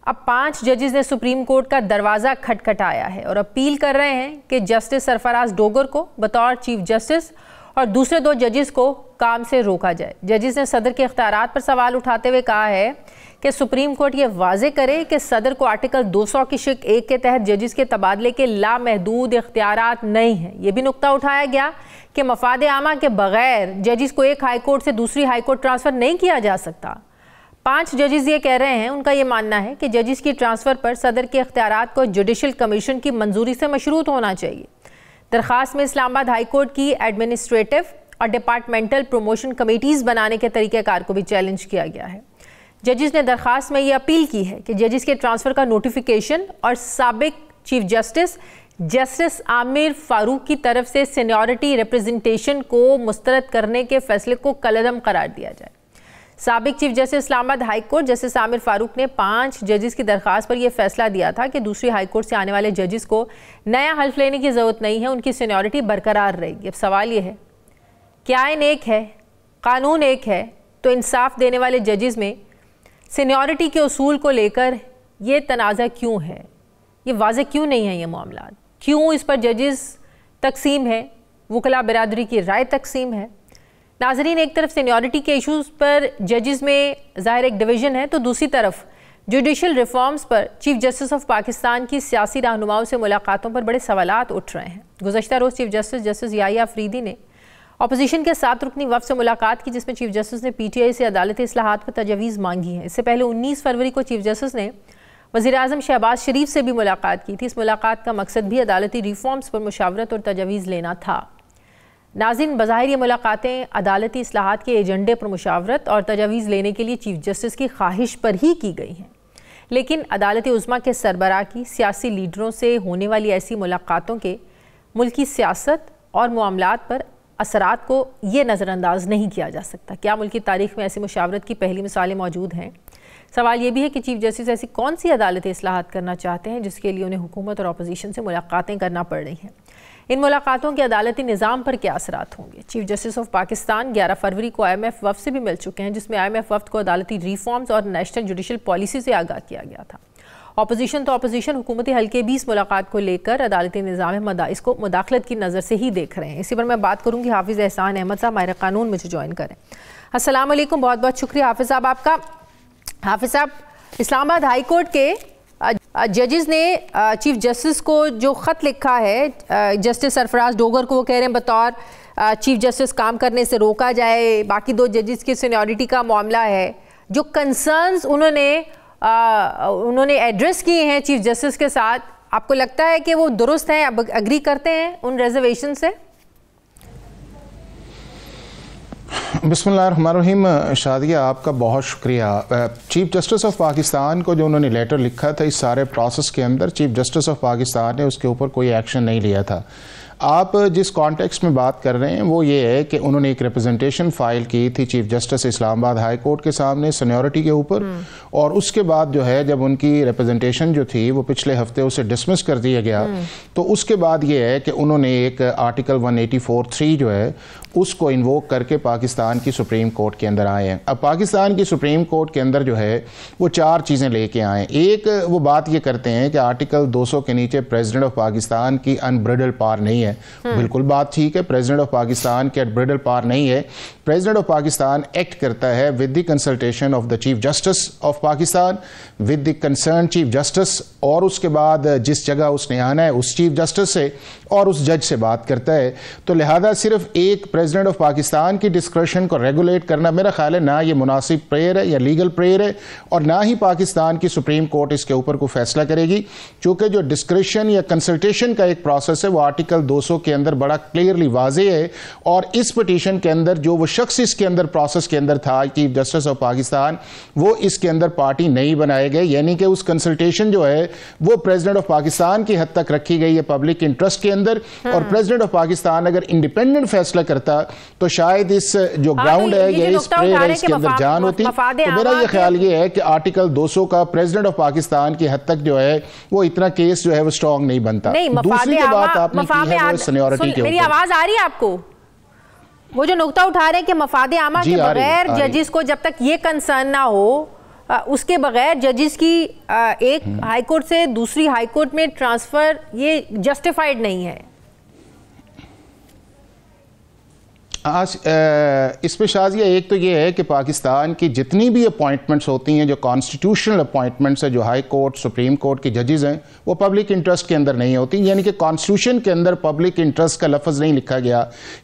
अब 5 जजेस ने सुप्रीम कोर्ट का दरवाज़ा खटखटाया है और अपील कर रहे हैं कि जस्टिस सरफराज डोगर को बतौर चीफ जस्टिस और दूसरे 2 जजेस को काम से रोका जाए। जजेस ने सदर के इख्तियारात पर सवाल उठाते हुए कहा है कि सुप्रीम कोर्ट ये वाजे करे कि सदर को आर्टिकल 200 की शिक 1 के तहत जजेस के तबादले के लामहदूद इख्तियारात नहीं हैं। ये भी नुक्ता उठाया गया कि मफाद आमा के बगैर जजेस को एक हाई कोर्ट से दूसरी हाई कोर्ट ट्रांसफ़र नहीं किया जा सकता। 5 जजेस ये कह रहे हैं, उनका ये मानना है कि जजेस की ट्रांसफ़र पर सदर के इख्तियारात को जुडिशल कमीशन की मंजूरी से मशरूत होना चाहिए। दरख्वास्त में इस्लामाबाद हाई कोर्ट की एडमिनिस्ट्रेटिव और डिपार्टमेंटल प्रमोशन कमेटीज़ बनाने के तरीक़ेकार को भी चैलेंज किया गया है। जजेस ने दरख्वास्त में ये अपील की है कि जजेस के ट्रांसफ़र का नोटिफिकेशन और साबिक चीफ जस्टिस आमिर फारूक की तरफ से सीनियरिटी रिप्रेजेंटेशन को मुस्तरद करने के फैसले को कलअदम करार दिया जाए। साबिक chief justice Islamabad high court justice Aamir Farooq ने 5 जजेस की दरख्वास्त पर यह फैसला दिया था कि दूसरी हाई कोर्ट से आने वाले जजेस को नया हल्फ लेने की ज़रूरत नहीं है, उनकी सीनियरिटी बरकरार रहेगी। अब सवाल ये है कि आइन एक है, कानून एक है, तो इंसाफ देने वाले जजेस में सीनियरिटी के उसूल को लेकर ये तनाज़ा क्यों है? ये वाज़ेह क्यों नहीं है ये मामला? क्यों इस पर जजेस तकसीम है, वकला बिरादरी की राय तकसीम है? नाज़रीन, एक तरफ सीनियरिटी के इशूज़ पर जजेस में ज़ाहिर एक डिवीज़न है, तो दूसरी तरफ जुडिशल रिफॉर्म्स पर चीफ जस्टिस ऑफ पाकिस्तान की सियासी रहनुमाओं से मुलाकातों पर बड़े सवालात उठ रहे हैं। गुज़श्ता रोज़ चीफ जस्टिस याहिया अफरीदी ने अपोजिशन के 7 रुकनी वफ़द से मुलाकात की, जिसमें चीफ जस्टिस ने PTI से अदालती इस्लाहात पर तजवीज़ मांगी है। इससे पहले 19 फरवरी को चीफ जस्टिस ने वज़ीर-ए-आज़म शहबाज शरीफ से भी मुलाकात की थी। इस मुलाकात का मकसद भी अदालती रिफॉर्म्स पर मुशावरत और तजवीज़ लेना था। नाज़रीन, बज़ाहिर ये मुलाकातें अदालती इस्लाहात के एजेंडे पर मुशावरत और तजवीज़ लेने के लिए चीफ जस्टिस की ख्वाहिश पर ही की गई हैं, लेकिन अदालत उज़्मा के सरबराह की सियासी लीडरों से होने वाली ऐसी मुलाकातों के मुल्की सियासत और मामलात पर असरात को ये नज़रअंदाज नहीं किया जा सकता। क्या मुल्की तारीख़ में ऐसी मुशावरत की पहली मिसालें मौजूद हैं? सवाल ये भी है कि चीफ जस्टिस ऐसी कौन सी अदालती इस्लाहात करना चाहते हैं जिसके लिए उन्हें हुकूमत और अपोजिशन से मुलाकातें करना पड़ रही हैं? इन मुलाकातों के अदालती निज़ाम पर क्या असरात होंगे? चीफ जस्टिस ऑफ पाकिस्तान 11 फरवरी को IMF वफ़द से भी मिल चुके हैं, जिसमें IMF वफ़द को अदालती रिफॉर्म्स और नेशनल जुडिशल पॉलिसी से आगाह किया गया था। अपोजिशन हुकूमती हल्के भी इस मुलाकात को लेकर अदालती निज़ाम इसको मुदाखलत की नज़र से ही देख रहे हैं। इसी पर मैं बात करूँगी हाफिज़ एहसान अहमद साहब, माहिर कानून मुझे ज्वाइन करें। अस्सलाम वालेकुम, बहुत बहुत शुक्रिया हाफिज़ साहब आपका। हाफिज़ साहब, इस्लामाबाद हाई कोर्ट के जजेस ने चीफ जस्टिस को जो ख़त लिखा है जस्टिस सरफराज डोगर को, वो कह रहे हैं बतौर चीफ जस्टिस काम करने से रोका जाए। बाकी 2 जजेस की सीनियरिटी का मामला है। जो कंसर्न्स उन्होंने एड्रेस किए हैं चीफ जस्टिस के साथ, आपको लगता है कि वो दुरुस्त हैं? अब अग्री करते हैं उन रिजर्वेशन से? बिस्मिल्लाहिर्रहमानिर्रहीम। शादिया, आपका बहुत शुक्रिया। चीफ जस्टिस ऑफ पाकिस्तान को जो उन्होंने लेटर लिखा था, इस सारे प्रोसेस के अंदर चीफ जस्टिस ऑफ पाकिस्तान ने उसके ऊपर कोई एक्शन नहीं लिया था। आप जिस कॉन्टेक्स्ट में बात कर रहे हैं वो ये है कि उन्होंने एक रिप्रेजेंटेशन फाइल की थी chief justice Islamabad high court के सामने सीनियरिटी के ऊपर, और उसके बाद जो है जब उनकी रिप्रेजेंटेशन जो थी वो पिछले हफ्ते उसे डिसमिस कर दिया गया, तो उसके बाद ये है कि उन्होंने एक आर्टिकल 184(3) जो है उसको इन्वोक करके पाकिस्तान की सुप्रीम कोर्ट के अंदर आए हैं। अब पाकिस्तान की सुप्रीम कोर्ट के अंदर जो है वो 4 चीज़ें लेके आए। एक, वो बात ये करते हैं कि आर्टिकल 200 के नीचे प्रेसिडेंट ऑफ पाकिस्तान की अनब्रिडल्ड पावर नहीं है। बिल्कुल बात ठीक है, प्रेसिडेंट ऑफ पाकिस्तान की अनब्रिडल्ड पावर नहीं है। प्रेसिडेंट ऑफ पाकिस्तान एक्ट करता है with the consultation of the chief justice of Pakistan, with the concern chief justice, और उसके बाद जिस जगह उसने आना है उस चीफ जस्टिस से और उस जज से बात करता है। तो लिहाजा सिर्फ एक प्रेसिडेंट ऑफ पाकिस्तान की डिस्क्रिशन को रेगुलेट करना मेरा ख्याल है ना ये मुनासिब प्रेयर है या लीगल प्रेयर है, और ना ही पाकिस्तान की सुप्रीम कोर्ट इसके ऊपर कोई फैसला करेगी, क्योंकि जो डिस्क्रिशन या कंसल्टेशन का एक प्रोसेस है वो आर्टिकल 200 के अंदर बड़ा क्लियरली वाज़ेह है। और इस पिटीशन के अंदर जो वो शख्स इसके अंदर प्रोसेस के अंदर था चीफ जस्टिस ऑफ पाकिस्तान, वो इसके अंदर पार्टी नहीं बनाए गए, यानी कि उस कंसल्टेशन जो है वो प्रेसिडेंट ऑफ पाकिस्तान की हद तक रखी गई है पब्लिक इंटरेस्ट के अंदर। और प्रेसिडेंट ऑफ पाकिस्तान अगर इंडिपेंडेंट फैसला करता तो शायद इस जो ग्राउंड है या इस प्रेयर है इसके अंदर जान होती। तो मेरा ये ख्याल ये है कि आर्टिकल 200 का प्रेसिडेंट ऑफ पाकिस्तान की हद तक जो है वो इतना केस जो है वो स्ट्रॉन्ग नहीं बनता। दूसरी जो बात आपने की है वो सीनियरिटी के ऊपर। मेरी आवाज आ रही है आपको? वो जो नुक्ता उठा रहे हैं कि मफादे आमा के बगैर जजिस को जब तक ये कंसर्न ना हो, उसके बगैर जजिस की एक हाई कोर्ट से दूसरी हाई कोर्ट में ट्रांसफर ये जस्टिफाइड नहीं है। आज इसमें शाजिया एक तो ये है कि पाकिस्तान की जितनी भी अपॉइंटमेंट्स होती हैं जो कॉन्स्टिट्यूशनल अपॉइंटमेंट्स है, जो हाई कोर्ट सुप्रीम कोर्ट की जजेस हैं, वो पब्लिक इंटरेस्ट के अंदर नहीं होती, यानी कि कॉन्स्टिट्यूशन के अंदर पब्लिक इंटरेस्ट का लफ्ज़ नहीं लिखा गया।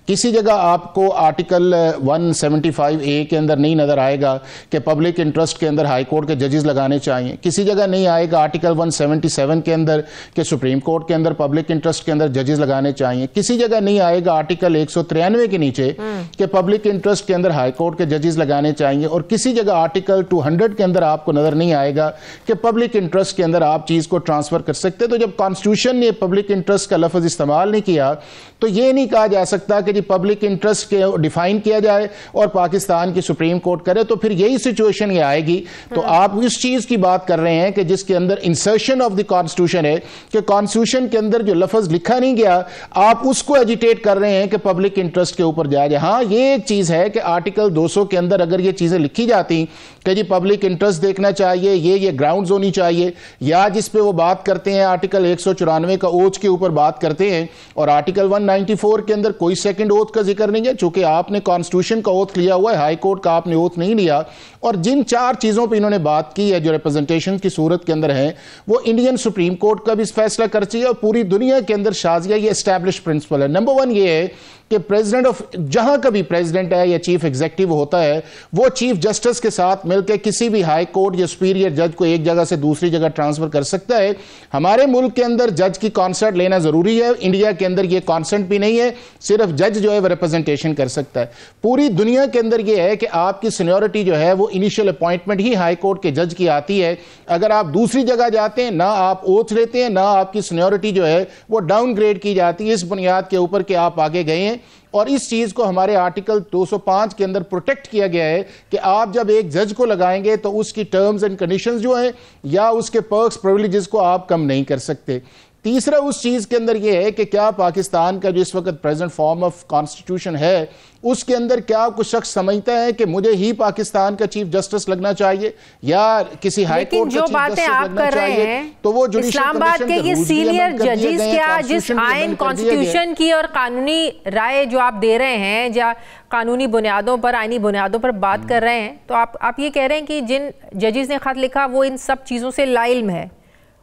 किसी जगह आपको आर्टिकल 175A के अंदर नहीं नज़र आएगा कि पब्लिक इंटरेस्ट के अंदर हाई कोर्ट के जजेस लगाने चाहिए। किसी जगह नहीं आएगा आर्टिकल 177 के अंदर कि सुप्रीम कोर्ट के अंदर पब्लिक इंटरेस्ट के अंदर जजेस लगाने चाहिए। किसी जगह नहीं आएगा आर्टिकल 193 के नीचे कि पब्लिक इंटरेस्ट के अंदर हाई कोर्ट के जजेस लगाने चाहिए। और किसी जगह आर्टिकल 200 के अंदर आपको नजर नहीं आएगा कि पब्लिक इंटरेस्ट के अंदर आप चीज को ट्रांसफर कर सकते। तो जब कॉन्स्टिट्यूशन ने पब्लिक इंटरेस्ट का लफ्ज इस्तेमाल नहीं किया तो यह नहीं कहा जा सकता कि जी पब्लिक इंटरेस्ट के डिफाइन किया जाए और पाकिस्तान की सुप्रीम कोर्ट करे, तो फिर यही सिचुएशन ये आएगी। तो आप इस चीज की बात कर रहे हैं कि जिसके अंदर इंसर्शन ऑफ द कॉन्स्टिट्यूशन है कि कॉन्स्टिट्यूशन के अंदर जो लफ्ज लिखा नहीं गया आप उसको एजिटेट कर रहे हैं कि पब्लिक इंटरेस्ट के ऊपर जाए। हाँ, ये एक चीज है कि आर्टिकल 200 के अंदर अगर ये चीजें लिखी जाती कि जी पब्लिक इंटरेस्ट देखना चाहिए, ये ग्राउंड्स होनी चाहिए, या जिस पे वो बात करते हैं आर्टिकल 194 का ओथ के ऊपर बात करते हैं, और आर्टिकल 194 के अंदर कोई सेकंड ओथ का जिक्र नहीं है, चूंकि आपने कॉन्स्टिट्यूशन का ओथ लिया हुआ है, हाई कोर्ट का आपने ओथ नहीं लिया। और जिन 4 चीजों पर इन्होंने बात की है जो रिप्रेजेंटेशन की सूरत के अंदर है, वो इंडियन सुप्रीम कोर्ट का भी फैसला कर चाहिए और पूरी दुनिया के अंदर शाजिया ये एस्टैब्लिश प्रिंसिपल है। नंबर 1 ये है कि प्रेसिडेंट ऑफ जहां कभी प्रेसिडेंट है या चीफ एग्जीक्यूटिव होता है वो चीफ जस्टिस के साथ मिलकर किसी भी हाई कोर्ट या सुपीरियर जज को एक जगह से दूसरी जगह ट्रांसफर कर सकता है। हमारे मुल्क के अंदर जज की कॉन्सेंट लेना जरूरी है, इंडिया के अंदर ये कॉन्सेंट भी नहीं है, सिर्फ जज जो है वो रिप्रेजेंटेशन कर सकता है। पूरी दुनिया के अंदर ये है कि आपकी सीनियरिटी जो है वो इनिशियल अपॉइंटमेंट ही हाई कोर्ट के जज की आती है। अगर आप दूसरी जगह जाते हैं ना आप ओथ लेते हैं, ना आपकी सीनियरिटी जो है वो डाउनग्रेड की जाती है इस बुनियाद के ऊपर कि आप आगे गए हैं। और इस चीज को हमारे आर्टिकल 205 के अंदर प्रोटेक्ट किया गया है कि आप जब एक जज को लगाएंगे तो उसकी टर्म्स एंड कंडीशंस जो हैं या उसके पर्क्स प्रिविलेजेस को आप कम नहीं कर सकते। तीसरा उस चीज के अंदर यह है कि क्या पाकिस्तान का जो इस वक्त प्रेजेंट फॉर्म ऑफ कॉन्स्टिट्यूशन है उसके अंदर क्या कुछ शख्स समझता है कि मुझे ही पाकिस्तान का चीफ जस्टिस लगना चाहिए या किसी हाई कोर्ट का चीफ जस्टिस लगना चाहिए, तो वो इस्लामाबाद के ये सीनियर जजेस क्या जिस आइन कॉन्स्टिट्यूशन की और कानूनी राय जो आप दे रहे हैं या कानूनी बुनियादों पर आईनी बुनियादों पर बात कर रहे हैं, तो आप ये कह रहे हैं कि जिन जजेस ने खत लिखा वो इन सब चीजों से लाइल्म है,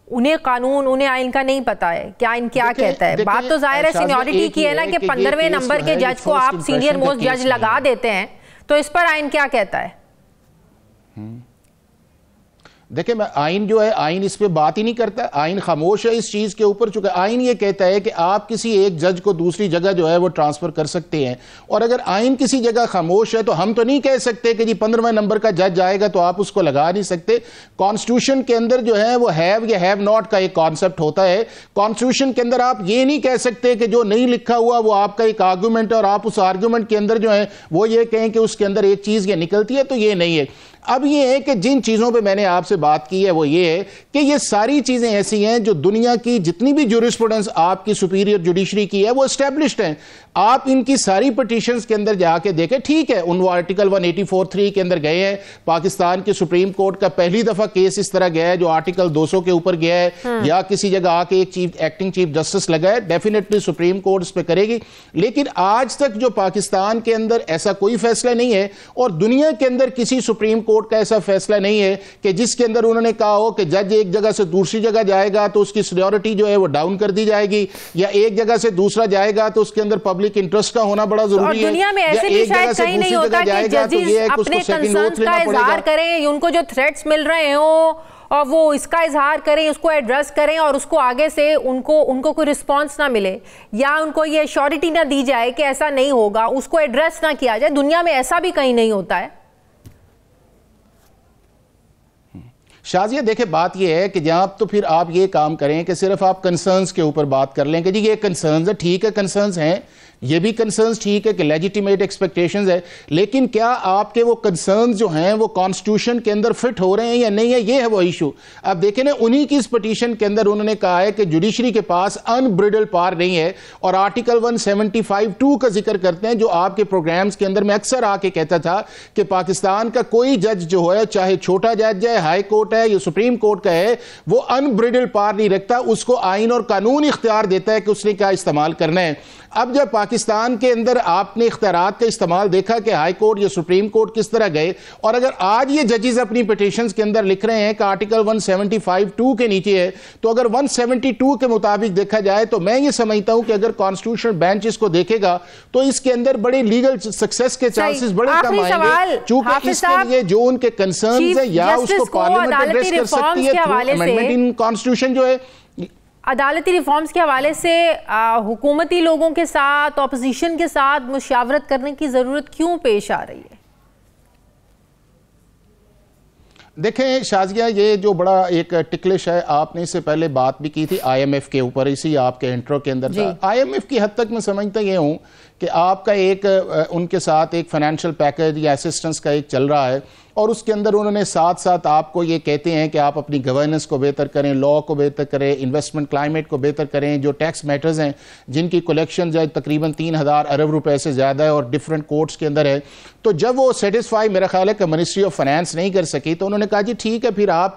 उन्हें कानून उन्हें आइन का नहीं पता है कि आइन क्या कहता है। बात तो जाहिर है सीनियरिटी की है ना कि 15वें नंबर के जज को आप सीनियर मोस्ट जज लगा देते हैं, तो इस पर आइन क्या कहता है? देखिए, मैं आइन जो है, आइन इस पे बात ही नहीं करता, आइन खामोश है इस चीज़ के ऊपर, चूंकि आइन ये कहता है कि आप किसी एक जज को दूसरी जगह जो है वो ट्रांसफ़र कर सकते हैं। और अगर आइन किसी जगह खामोश है तो हम तो नहीं कह सकते कि जी 15वें नंबर का जज आएगा तो आप उसको लगा नहीं सकते। कॉन्स्टिट्यूशन के अंदर जो है वो हैव या हैव नॉट का एक कॉन्सेप्ट होता है। कॉन्स्टिट्यूशन के अंदर आप ये नहीं कह सकते कि जो नहीं लिखा हुआ वो आपका एक आर्गूमेंट है और आप उस आर्गूमेंट के अंदर जो है वो ये कहें कि उसके अंदर एक चीज़ ये निकलती है, तो ये नहीं है। अब ये है कि जिन चीज़ों पे मैंने आपसे बात की है वो ये है कि ये सारी चीज़ें ऐसी हैं जो दुनिया की जितनी भी ज्यूरिस्प्रूडेंस आपकी सुपीरियर जुडिशरी की है वो एस्टेब्लिश्ड हैं। आप इनकी सारी पिटीशंस के अंदर जाके देखें, ठीक है उन आर्टिकल 184(3) के अंदर गए हैं, पाकिस्तान के सुप्रीम कोर्ट का पहली दफ़ा केस इस तरह गया है जो आर्टिकल 200 के ऊपर गया है, या किसी जगह आके एक एक्टिंग चीफ जस्टिस लगा है, डेफिनेटली सुप्रीम कोर्ट इस पर करेगी। लेकिन आज तक जो पाकिस्तान के अंदर ऐसा कोई फैसला नहीं है और दुनिया के अंदर किसी सुप्रीम कोर्ट का ऐसा फैसला नहीं है कि जिसके अंदर उन्होंने कहा हो कि जज एक जगह से दूसरी जगह जाएगा तो उसकी सीनियरिटी जो है वो डाउन कर दी जाएगी, या एक जगह से दूसरा जाएगा तो उसके अंदर पब्लिक इंटरेस्ट का होना बड़ा जरूरी है। दुनिया में ऐसे भी शायद कहीं नहीं होता कि जजेस अपने कंसर्न्स का इजहार करें, उनको जो थ्रेट्स मिल रहे हो और वो इसका इजहार करें, उसको एड्रेस करें और उसको आगे से उनको कोई रिस्पांस ना मिले या उनको ये एश्योरिटी ना दी जाए कि ऐसा नहीं होगा, उसको एड्रेस ना किया जाए। दुनिया में ऐसा भी कहीं नहीं होता है। शाजिया देखिए, बात यह है कि जहाँ तो फिर आप ये काम करें कि सिर्फ आप कंसर्न्स के ऊपर बात कर लें कि जी ये कंसर्न्स है, ठीक है कंसर्न्स हैं, ये भी कंसर्न्स ठीक है कि लेजिटिमेट एक्सपेक्टेशंस है, लेकिन क्या आपके वो कंसर्न्स जो हैं वो कॉन्स्टिट्यूशन के अंदर फिट हो रहे हैं या नहीं है, ये है वो इशू। अब देखें ना, उन्हीं की इस पिटीशन के अंदर उन्होंने कहा है कि जुडिशरी के पास अनब्रिडल पावर नहीं है और आर्टिकल 175(2) का जिक्र करते हैं, जो आपके प्रोग्राम्स के अंदर मैं अक्सर आके कहता था कि पाकिस्तान का कोई जज जो है, चाहे छोटा जज है, हाई कोर्ट है या सुप्रीम कोर्ट का है, वो अनब्रिडल पावर नहीं रखता, उसको आइन और कानून इख्तियार देता है कि उसने क्या इस्तेमाल करना है। अब जब पाकिस्तान के अंदर आपने इख्तियारात का इस्तेमाल देखा कि हाई कोर्ट या सुप्रीम कोर्ट किस तरह गए, और अगर आज ये जजेस अपनी पिटीशंस के अंदर लिख रहे हैं कि आर्टिकल 175(2) के नीचे है, तो अगर 172 के मुताबिक देखा जाए तो मैं ये समझता हूं कि अगर कॉन्स्टिट्यूशनल बेंच इसको देखेगा तो इसके अंदर बड़े लीगल सक्सेस के चांसेस बड़े कम आएंगे, चूंकि इसके लिए जो उनके कंसर्न्स है या उसको पार्लियामेंट एड्रेस कर सकती है थ्रू अमेंडमेंट इन कॉन्स्टिट्यूशन जो है। अदालती रिफॉर्म्स के हवाले से हुकूमती लोगों के साथ, ऑपोजिशन के साथ मुशावरत करने की ज़रूरत क्यों पेश आ रही है? देखें शाजिया, ये जो बड़ा एक टिकलिश है, आपने इससे पहले बात भी की थी IMF के ऊपर, इसी आपके इंट्रो के अंदर था। IMF की हद तक मैं समझता ये हूँ कि आपका एक उनके साथ एक फाइनेंशियल पैकेज या असिस्टेंस का एक चल रहा है और उसके अंदर उन्होंने साथ साथ आपको ये कहते हैं कि आप अपनी गवर्नेंस को बेहतर करें, लॉ को बेहतर करें, इन्वेस्टमेंट क्लाइमेट को बेहतर करें, जो टैक्स मैटर्स हैं जिनकी कलेक्शन जो है तकरीबन 3000 अरब रुपए से ज़्यादा है और डिफरेंट कोर्ट्स के अंदर है। तो जब वो सेटिस्फाई मेरा ख्याल है कि मिनिस्ट्री ऑफ फाइनेंस नहीं कर सकी तो उन्होंने कहा जी ठीक है, फिर आप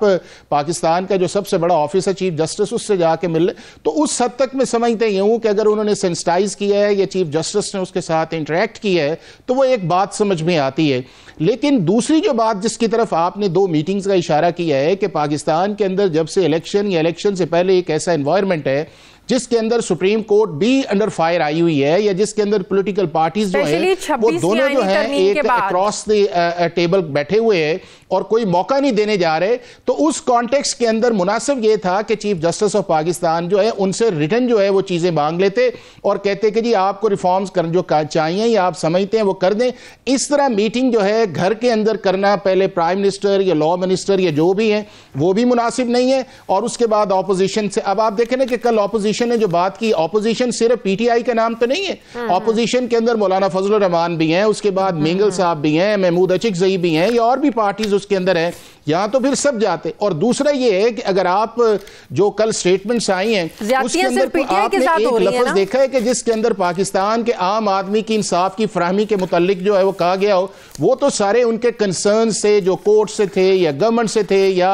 पाकिस्तान का जो सबसे बड़ा ऑफिस है चीफ जस्टिस, उससे जाके मिल ले। तो उस हद तक मैं समझते ही हूँ कि अगर उन्होंने सेंसिटाइज किया है या चीफ जस्टिस ने उसके साथ इंटरेक्ट किया है तो वो एक बात समझ में आती है। लेकिन दूसरी जो बात जिसकी तरफ आपने 2 मीटिंग्स का इशारा किया है कि पाकिस्तान के अंदर जब से इलेक्शन या इलेक्शन से पहले एक ऐसा एनवायरनमेंट है जिसके अंदर सुप्रीम कोर्ट भी अंडर फायर आई हुई है, या जिसके अंदर पॉलिटिकल पार्टीज जो है वो दोनों जो है एक अक्रॉस द टेबल बैठे हुए हैं और कोई मौका नहीं देने जा रहे, तो उस कॉन्टेक्स्ट के अंदर मुनासिब ये था कि चीफ जस्टिस ऑफ पाकिस्तान जो है उनसे रिटर्न जो है वो चीजें मांग लेते और कहते कि जी आपको रिफॉर्म्स करने जो चाहिए या आप समझते हैं वो कर दें। इस तरह मीटिंग जो है घर के अंदर करना, पहले प्राइम मिनिस्टर या लॉ मिनिस्टर या जो भी है वो भी मुनासिब नहीं है, और उसके बाद ऑपोजिशन से। अब आप देखें ना कि कल ऑपोजिशन ने जो बात की, ऑपोजिशन सिर्फ PTI का नाम तो नहीं है, ऑपोजिशन के अंदर मौलाना फजलुर रहमान भी हैं, उसके बाद मेंगल साहब भी हैं, महमूद अचिकज़ई भी हैं, या और भी पार्टीज उसके अंदर है, यहां तो फिर सब जाते। और दूसरा ये है कि अगर आप जो कल स्टेटमेंट्स आई हैं उसके अंदर आपने एक लफ्ज देखा है कि जिसके अंदर पाकिस्तान के आम आदमी की इंसाफ की फराहमी के मुतालिक जो है वो कहा गया हो, वो तो सारे उनके कंसर्न से जो कोर्ट से थे या गवर्नमेंट से थे या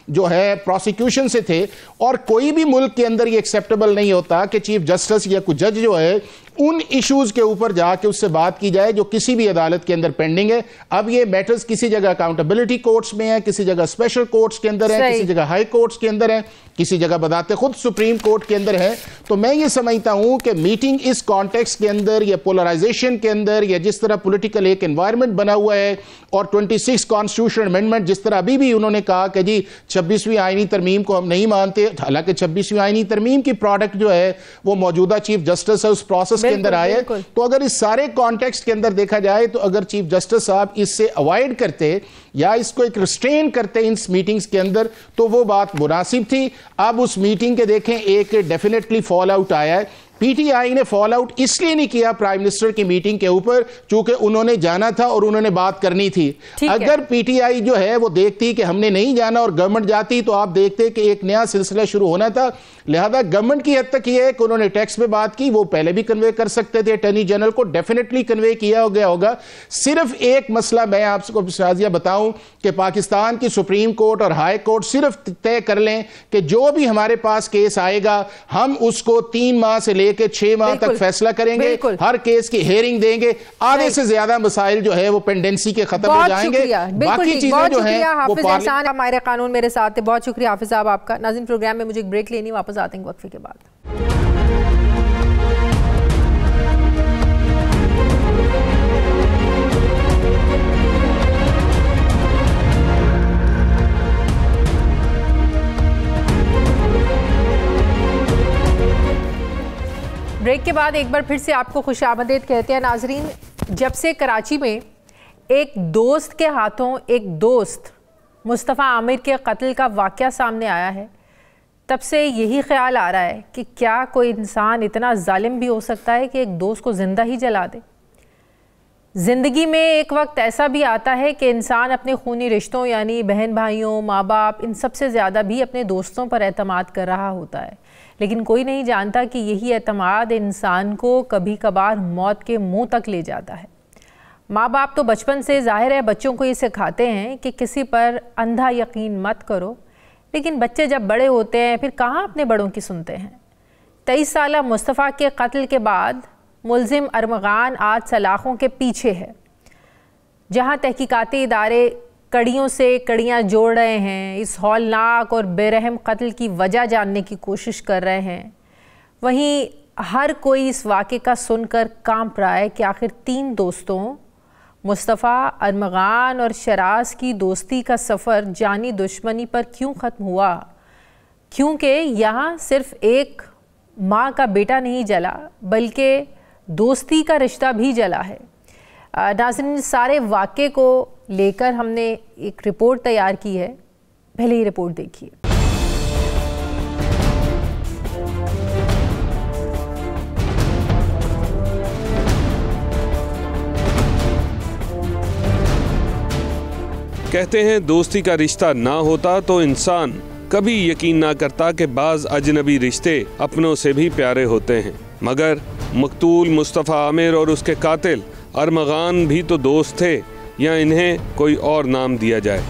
जो है प्रोसिक्यूशन से थे। और कोई भी मुल्क के अंदर ये एक्सेप्टेबल नहीं होता कि चीफ जस्टिस या कोई जज जो है उन इश्यूज के ऊपर जाके उससे बात की जाए जो किसी भी अदालत के अंदर पेंडिंग है। अब ये मैटर्स किसी जगह अकाउंटेबिलिटी कोर्ट्स में है, किसी जगह स्पेशल कोर्ट्स के अंदर है, किसी जगह हाई कोर्ट्स के अंदर है, किसी जगह बताते खुद सुप्रीम कोर्ट के अंदर है। तो मैं ये समझता हूं कि मीटिंग इस कॉन्टेक्स्ट के अंदर या पोलराइजेशन के अंदर या जिस तरह पॉलिटिकल एक एनवायरनमेंट बना हुआ है और 26 कॉन्स्टिट्यूशन अमेंडमेंट जिस तरह अभी भी उन्होंने कहा कि जी 26वीं आईनी तरमीम को हम नहीं मानते, हालांकि 26वीं आईनी तरमीम की प्रोडक्ट जो है वो मौजूदा चीफ जस्टिस है उस प्रोसेस के अंदर आए। तो अगर इस सारे कॉन्टेक्स्ट के अंदर देखा जाए तो अगर चीफ जस्टिस साहब इससे अवॉइड करते या इसको एक रिस्ट्रेन करते इन मीटिंग्स के अंदर तो वो बात मुनासिब थी। अब उस मीटिंग के देखें एक डेफिनेटली फॉल आउट आया है। पीटीआई ने फॉल आउट इसलिए नहीं किया प्राइम मिनिस्टर की मीटिंग के ऊपर क्योंकि उन्होंने जाना था और उन्होंने बात करनी थी। अगर पीटीआई जो है वो देखती कि हमने नहीं जाना और गवर्नमेंट जाती तो आप देखते कि एक नया सिलसिला शुरू होना था। लिहाजा गवर्नमेंट की हद तक ये है कि उन्होंने टैक्स पे बात की, वो पहले भी कन्वे कर सकते थे, अटॉर्नी जनरल को डेफिनेटली कन्वे किया गया होगा। सिर्फ एक मसला मैं आपको शाजिया बताऊं कि पाकिस्तान की सुप्रीम कोर्ट और हाई कोर्ट सिर्फ तय कर लें कि जो भी हमारे पास केस आएगा हम उसको 3 माह से लेकर 6 माह तक फैसला करेंगे, हर केस की हेयरिंग देंगे। आधे से ज्यादा मसाइल जो है वो पेंडेंसी के खत्म हो जाएंगे। बाकी चीजें जो है हमारे कानून मेरे साथ है। बहुत शुक्रिया हाफिज साहब आपका। नाज़रीन प्रोग्राम में मुझे एक ब्रेक लेनी, वापस आते हैं वक्फे के बाद। ब्रेक के बाद एक बार फिर से आपको खुशामदीद कहते हैं नाजरीन। जब से कराची में एक दोस्त के हाथों एक दोस्त मुस्तफ़ा आमिर के कत्ल का वाक़या सामने आया है, तब से यही ख्याल आ रहा है कि क्या कोई इंसान इतना जालिम भी हो सकता है कि एक दोस्त को ज़िंदा ही जला दे। ज़िंदगी में एक वक्त ऐसा भी आता है कि इंसान अपने खूनी रिश्तों यानी बहन भाइयों, माँ बाप, इन सब से ज़्यादा भी अपने दोस्तों पर एतमाद कर रहा होता है, लेकिन कोई नहीं जानता कि यही एतमाद इंसान को कभी कभार मौत के मुंह तक ले जाता है। माँ बाप तो बचपन से ज़ाहिर है बच्चों को ये सिखाते हैं कि किसी पर अंधा यकीन मत करो, लेकिन बच्चे जब बड़े होते हैं फिर कहाँ अपने बड़ों की सुनते हैं। 23 साला मुस्तफ़ा के कत्ल के बाद मुलजिम अरमगान आज सलाखों के पीछे है, जहाँ तहकीकाती इदारे कड़ियों से कड़ियाँ जोड़ रहे हैं, इस हौलनाक और बेरहम कत्ल की वजह जानने की कोशिश कर रहे हैं। वहीं हर कोई इस वाक़े का सुनकर कांप रहा है कि आखिर 3 दोस्तों मुस्तफ़ा, अरमगान और शराज की दोस्ती का सफ़र जानी दुश्मनी पर क्यों ख़त्म हुआ, क्योंकि यहाँ सिर्फ़ एक माँ का बेटा नहीं जला बल्कि दोस्ती का रिश्ता भी जला है। नाज़रीन, सारे वाक़े को लेकर हमने एक रिपोर्ट तैयार की है, पहले ही रिपोर्ट देखिए। कहते हैं दोस्ती का रिश्ता ना होता तो इंसान कभी यकीन ना करता कि बाज़ अजनबी रिश्ते अपनों से भी प्यारे होते हैं, मगर मकतूल मुस्तफ़ा आमिर और उसके कातिल अरमगान भी तो दोस्त थे, या इन्हें कोई और नाम दिया जाए।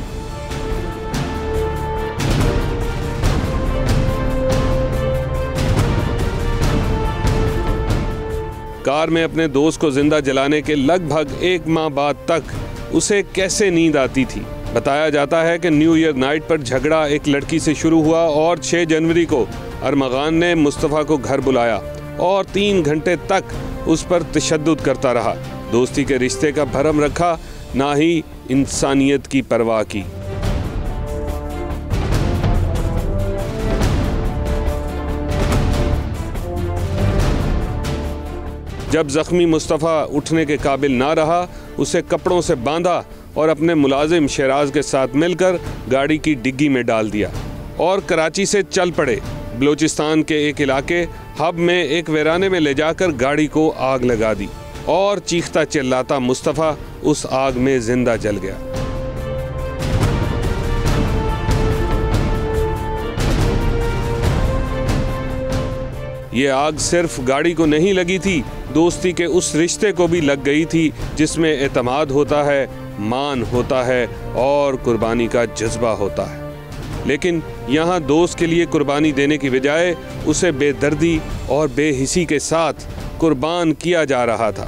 कार में अपने दोस्त को जिंदा जलाने के लगभग 1 माह बाद तक उसे कैसे नींद आती थी। बताया जाता है कि न्यू ईयर नाइट पर झगड़ा एक लड़की से शुरू हुआ और 6 जनवरी को अरमगान ने मुस्तफ़ा को घर बुलाया और 3 घंटे तक उस पर तशद्दुद करता रहा। दोस्ती के रिश्ते का भरम रखा, ना ही इंसानियत की परवाह की। जब जख्मी मुस्तफ़ा उठने के काबिल ना रहा, उसे कपड़ों से बांधा और अपने मुलाजिम शराज के साथ मिलकर गाड़ी की डिग्गी में डाल दिया और कराची से चल पड़े। बलूचिस्तान के एक इलाके हब में एक वीराने में ले जाकर गाड़ी को आग लगा दी और चीखता चिल्लाता मुस्तफ़ा उस आग में जिंदा जल गया। ये आग सिर्फ गाड़ी को नहीं लगी थी, दोस्ती के उस रिश्ते को भी लग गई थी जिसमें एतमाद होता है, मान होता है और कुर्बानी का जज्बा होता है। लेकिन यहाँ दोस्त के लिए कुर्बानी देने की बजाय उसे बेदर्दी और बेहिसी के साथ कुर्बान किया जा रहा था।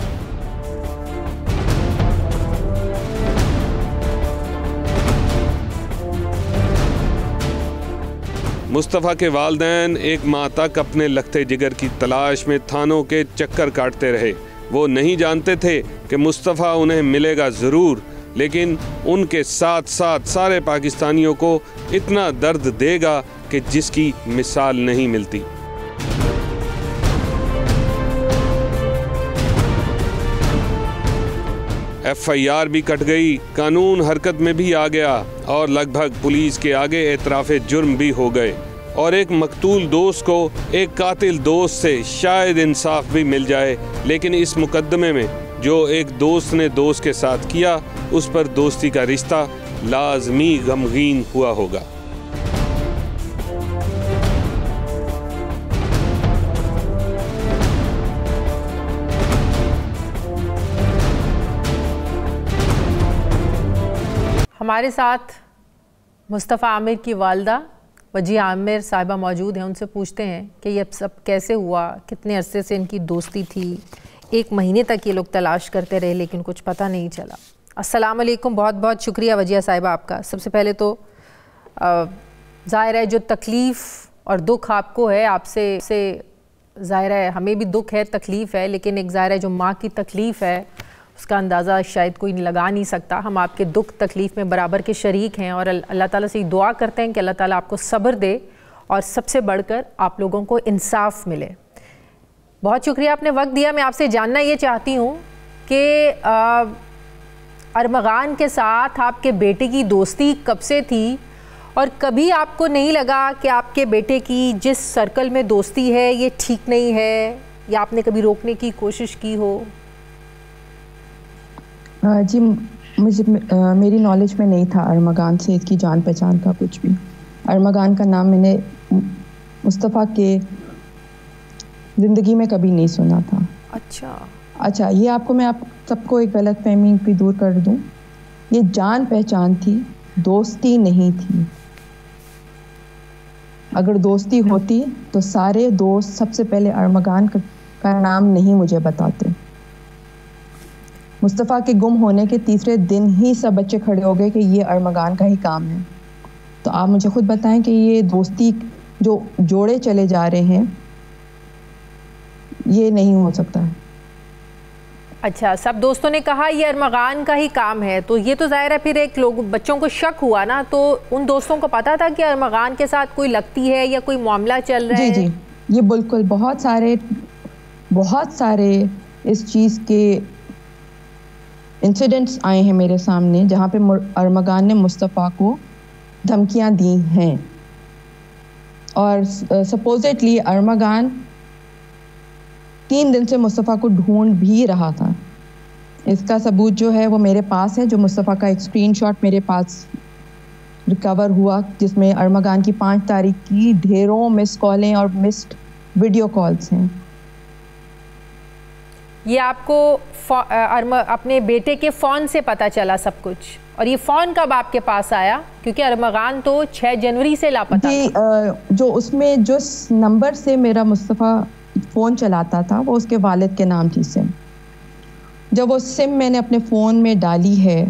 मुस्तफ़ा के वालिदैन एक माह तक अपने लखते जिगर की तलाश में थानों के चक्कर काटते रहे। वो नहीं जानते थे कि मुस्तफ़ा उन्हें मिलेगा ज़रूर, लेकिन उनके साथ साथ सारे पाकिस्तानियों को इतना दर्द देगा कि जिसकी मिसाल नहीं मिलती। FIR भी कट गई, कानून हरकत में भी आ गया और लगभग पुलिस के आगे एतराफ़े जुर्म भी हो गए और एक मकतूल दोस्त को एक कातिल दोस्त से शायद इंसाफ भी मिल जाए। लेकिन इस मुकदमे में जो एक दोस्त ने दोस्त के साथ किया, उस पर दोस्ती का रिश्ता लाजमी गमगीन हुआ होगा। हमारे साथ मुस्तफ़ा आमिर की वालदा वजी आमिर साहिबा मौजूद हैं। उनसे पूछते हैं कि ये सब कैसे हुआ, कितने अरसे से इनकी दोस्ती थी, 1 महीने तक ये लोग तलाश करते रहे लेकिन कुछ पता नहीं चला। अस्सलाम वालेकुम, बहुत बहुत शुक्रिया वजिया साहिबा आपका। सबसे पहले तो ज़ाहिर है जो तकलीफ़ और दुख आपको है, आपसे ज़ाहिर है हमें भी दुख है, तकलीफ़ है, लेकिन एक ज़ाहिर है जो माँ की तकलीफ़ है उसका अंदाज़ा शायद कोई लगा नहीं सकता। हम आपके दुख तकलीफ़ में बराबर के शरीक हैं और अल्लाह ताला से दुआ करते हैं कि अल्लाह ताला आपको सब्र दे और सबसे बढ़कर आप लोगों को इंसाफ मिले। बहुत शुक्रिया आपने वक्त दिया। मैं आपसे जानना ये चाहती हूँ कि अरमगान के साथ आपके बेटे की दोस्ती कब से थी और कभी आपको नहीं लगा कि आपके बेटे की जिस सर्कल में दोस्ती है ये ठीक नहीं है, या आपने कभी रोकने की कोशिश की हो? जी मुझे मेरी नॉलेज में नहीं था अरमगान से इसकी जान पहचान का कुछ भी। अरमगान का नाम मैंने मुस्तफ़ा के ज़िंदगी में कभी नहीं सुना था। अच्छा, ये आपको मैं आप सबको एक गलत फहमी भी दूर कर दूं, ये जान पहचान थी, दोस्ती नहीं थी। अगर दोस्ती होती तो सारे दोस्त सबसे पहले अरमगान का नाम नहीं मुझे बताते। मुस्तफ़ा के गुम होने के तीसरे दिन ही सब बच्चे खड़े हो गए कि ये अरमगान का ही काम है। तो आप मुझे खुद बताएं कि ये दोस्ती जो जोड़े चले जा रहे हैं ये नहीं हो सकता है। अच्छा, सब दोस्तों ने कहा ये अरमगान का ही काम है, तो ये तो जाहिर है फिर एक लोग बच्चों को शक हुआ ना, तो उन दोस्तों को पता था कि अरमगान के साथ कोई लगती है या कोई मामला चल रहा है? जी, ये बिल्कुल बहुत सारे इस चीज़ के इंसिडेंट्स आए हैं मेरे सामने जहाँ पे अरमगान ने मुस्तफ़ा को धमकियाँ दी हैं और सपोजिटली अरमगान 3 दिन से मुस्तफ़ा को ढूंढ भी रहा था। इसका सबूत जो है वो मेरे पास है, जो मुस्तफ़ा का एक स्क्रीनशॉट मेरे पास रिकवर हुआ जिसमें अरमगान की 5 तारीख की ढेरों मिस कॉलें और मिस्ड वीडियो कॉल्स हैं। ये आपको अपने बेटे के फ़ोन से पता चला सब कुछ, और ये फ़ोन कब आपके पास आया? क्योंकि अरमगान तो 6 जनवरी से लापता था। जो उसमें जो नंबर से मेरा मुस्तफ़ा फ़ोन चलाता था वो उसके वालिद के नाम थी सिम। जब वो सिम मैंने अपने फ़ोन में डाली है,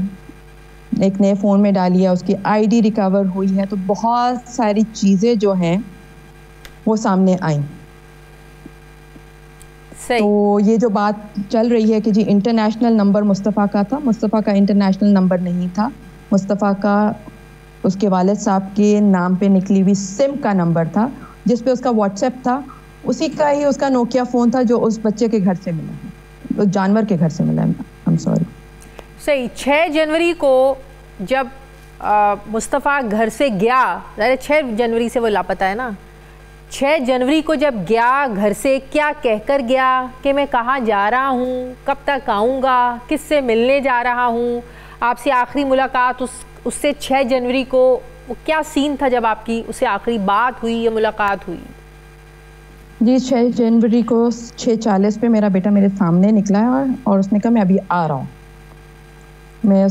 एक नए फ़ोन में डाली है, उसकी आईडी रिकवर हुई है, तो बहुत सारी चीज़ें जो हैं वो सामने आई। तो ये जो बात चल रही है कि जी इंटरनेशनल नंबर मुस्तफ़ा का था, मुस्तफ़ा का इंटरनेशनल नंबर नहीं था। मुस्तफ़ा का उसके वालिद साहब के नाम पे निकली हुई सिम का नंबर था जिस पे उसका व्हाट्सएप था, उसी का ही उसका नोकिया फ़ोन था जो उस बच्चे के घर से मिला है, उस जानवर के घर से मिला है। I am sorry. सही, 6 जनवरी को जब मुस्तफ़ा घर से गया, 6 जनवरी से वो लापता है ना, 6 जनवरी को जब गया घर से, क्या कहकर गया कि मैं कहाँ जा रहा हूँ, कब तक आऊँगा, किससे मिलने जा रहा हूँ? आपसे आखिरी मुलाकात उससे 6 जनवरी को वो क्या सीन था जब आपकी उससे आखिरी बात हुई या मुलाकात हुई? जी 6 जनवरी को 6:40 पे मेरा बेटा मेरे सामने निकला है और उसने कहा मैं अभी आ रहा हूँ। मैं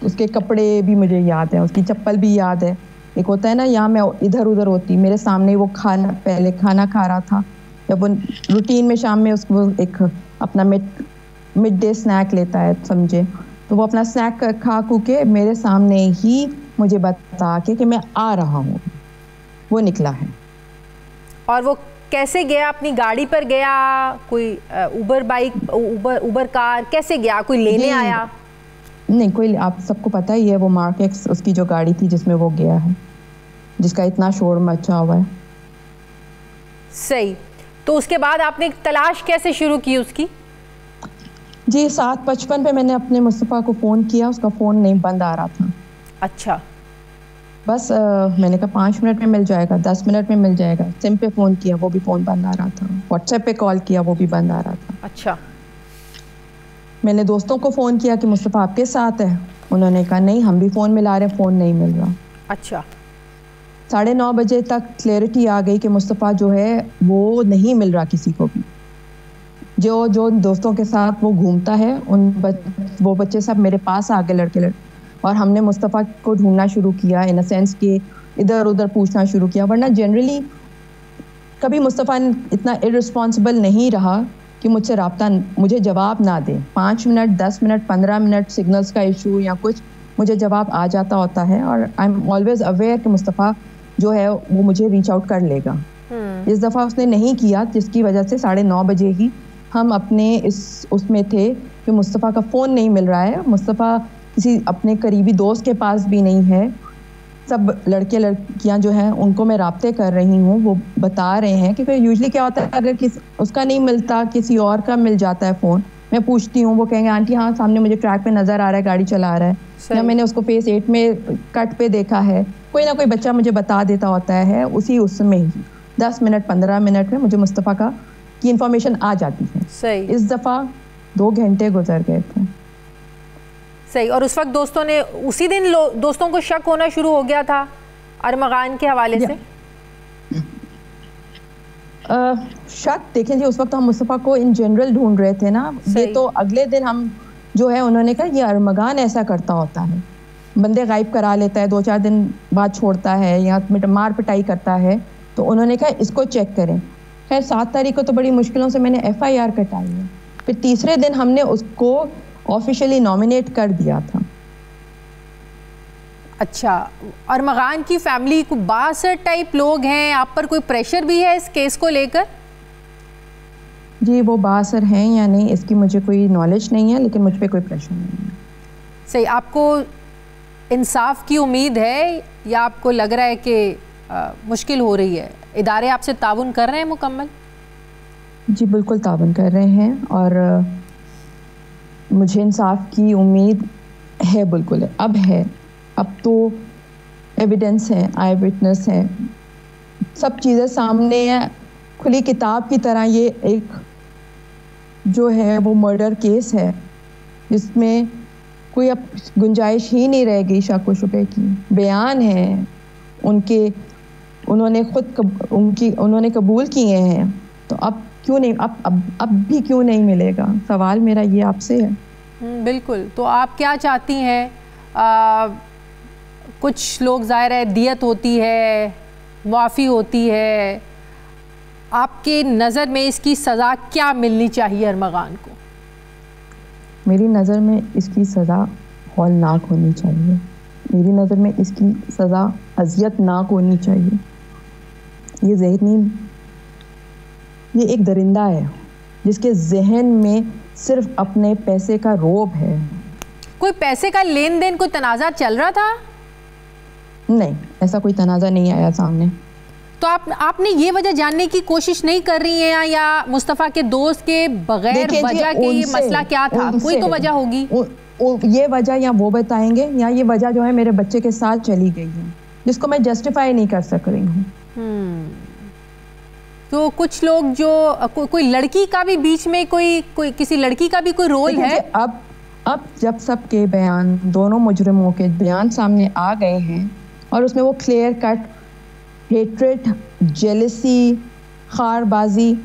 उसके कपड़े भी मुझे याद है, उसकी चप्पल भी याद है, एक होता है ना, यहाँ मैं इधर उधर होती, मेरे सामने वो पहले खाना खा रहा था, जब वो रूटीन में शाम में उसको एक अपना मिड डे स्नैक लेता है समझे, तो वो अपना स्नैक खा खू के मेरे सामने ही मुझे बता के कि मैं आ रहा हूँ, वो निकला है। और वो कैसे गया? अपनी गाड़ी पर गया? कोई उबर बाइक, उबर कार, कैसे गया? कोई लेने आया? नहीं, कोई, आप सबको पता ही है वो मार्क एक्स उसकी जो गाड़ी थी जिसमें वो गया है, जिसका इतना शोर मचा हुआ है। सही। तो उसके बाद आपने तलाश कैसे शुरू की उसकी? जी 7:55 पे मैंने अपने मुस्तफ़ा को फ़ोन किया, उसका फ़ोन नहीं, बंद आ रहा था। अच्छा। बस मैंने कहा 5 मिनट में मिल जाएगा, 10 मिनट में मिल जाएगा। सिम पे फ़ोन किया, वो भी फ़ोन बंद आ रहा था। व्हाट्सएप पे कॉल किया, वो भी बंद आ रहा था। अच्छा। मैंने दोस्तों को फ़ोन किया कि मुस्तफ़ा आपके साथ है, उन्होंने कहा नहीं, हम भी फ़ोन मिला रहे हैं, फ़ोन नहीं मिल रहा। अच्छा। 9:30 बजे तक क्लैरिटी आ गई कि मुस्तफ़ा जो है वो नहीं मिल रहा किसी को भी। जो दोस्तों के साथ वो घूमता है वो बच्चे सब मेरे पास आ गए, लड़के, और हमने मुस्तफ़ा को ढूंढना शुरू किया, इन अ सेंस कि इधर उधर पूछना शुरू किया। वरना जनरली कभी मुस्तफ़ा इतना इररिस्पॉन्सिबल नहीं रहा कि मुझे जवाब ना दे। 5 मिनट, 10 मिनट, 15 मिनट सिग्नल्स का इशू या कुछ, मुझे जवाब आ जाता होता है, और आई एम ऑलवेज अवेयर कि मुस्तफ़ा जो है वो मुझे रीच आउट कर लेगा। इस दफ़ा उसने नहीं किया, जिसकी वजह से 9:30 बजे ही हम अपने उसमें थे कि मुस्तफ़ा का फ़ोन नहीं मिल रहा है, मुस्तफ़ा किसी अपने करीबी दोस्त के पास भी नहीं है। सब लड़के लड़कियां जो हैं उनको मैं राब्ते कर रही हूँ, वो बता रहे हैं कि यूजुअली क्या होता है, अगर उसका नहीं मिलता किसी और का मिल जाता है फ़ोन, मैं पूछती हूँ, वो कहेंगे आंटी हाँ सामने मुझे ट्रैक पे नज़र आ रहा है, गाड़ी चला रहा है, या मैंने उसको फेस 8 में कट पे देखा है। कोई ना कोई बच्चा मुझे बता देता होता है, उसमें ही 10 मिनट 15 मिनट में मुझे मुस्तफ़ा की इंफॉर्मेशन आ जाती है। सही। इस दफ़ा 2 घंटे गुजर गए थे। सही। और उस वक्त दोस्तों ने, उसी दिन दोस्तों को शक होना शुरू हो गया था अरमगान के हवाले से? शक देखें जी, उस वक्त हम मुस्तफ़ा को इन जनरल ढूंढ रहे थे ना। ये तो अगले दिन हम जो है, उन्होंने कहा ये अरमगान ऐसा करता होता है, बंदे गायब करा लेता है, 2-4 दिन बाद छोड़ता है या मार पिटाई करता है, तो उन्होंने कहा इसको चेक करें। खैर 7 तारीख को तो बड़ी मुश्किलों से मैंने FIR कटाई है, फिर तीसरे दिन हमने उसको ऑफिशियली नॉमिनेट कर दिया था। अच्छा। अरमगान की फैमिली को 62 टाइप लोग हैं, आप पर कोई प्रेशर भी है इस केस को लेकर? जी वो 62 हैं या नहीं इसकी मुझे कोई नॉलेज नहीं है, लेकिन मुझ पे कोई प्रेशर नहीं है। सही। आपको इंसाफ की उम्मीद है या आपको लग रहा है कि मुश्किल हो रही है? इदारे आपसे ताउन कर रहे हैं मुकम्मल? जी बिल्कुल ताउन कर रहे हैं, और मुझे इंसाफ की उम्मीद है, बिल्कुल है। अब तो एविडेंस है, आई विटनेस है, सब चीज़ें सामने है, खुली किताब की तरह। ये एक जो है वो मर्डर केस है जिसमें कोई अब गुंजाइश ही नहीं रह गई शक व शुबे की। बयान है उनके, उन्होंने कबूल किए हैं, तो अब क्यों नहीं, अब भी क्यों नहीं मिलेगा? सवाल मेरा ये आपसे है। बिल्कुल। तो आप क्या चाहती हैं? कुछ लोग ज़ाहिर है दियत होती है, मुआफ़ी होती है, आपके नज़र में इसकी सज़ा क्या मिलनी चाहिए अरमगान को? मेरी नज़र में इसकी सज़ा हौलनाक होनी चाहिए। मेरी नज़र में इसकी सज़ा अज़ियतनाक होनी चाहिए। ये एक दरिंदा है जिसके जहन में सिर्फ अपने पैसे का रोब है। कोई पैसे का लेन देन, कोई तनाज़ा चल रहा था? नहीं, ऐसा कोई तनाज़ा नहीं आया सामने। तो आपने ये वजह जानने की कोशिश नहीं कर रही हैं या मुस्तफ़ा के दोस्त के बगैर वजह के ये मसला क्या था? कोई तो वजह होगी। ये वजह या वो बताएंगे, या ये वजह जो है मेरे बच्चे के साथ चली गई है, जिसको मैं जस्टिफाई नहीं कर सक रही हूँ। तो कुछ लोग जो कोई लड़की का भी बीच में कोई किसी लड़की का भी कोई रोल है? अब जब सबके बयान, दोनों मुजरिमों के बयान सामने आ गए हैं और उसमें वो क्लियर कट हेट्रेड, जेलसी, खारबाजी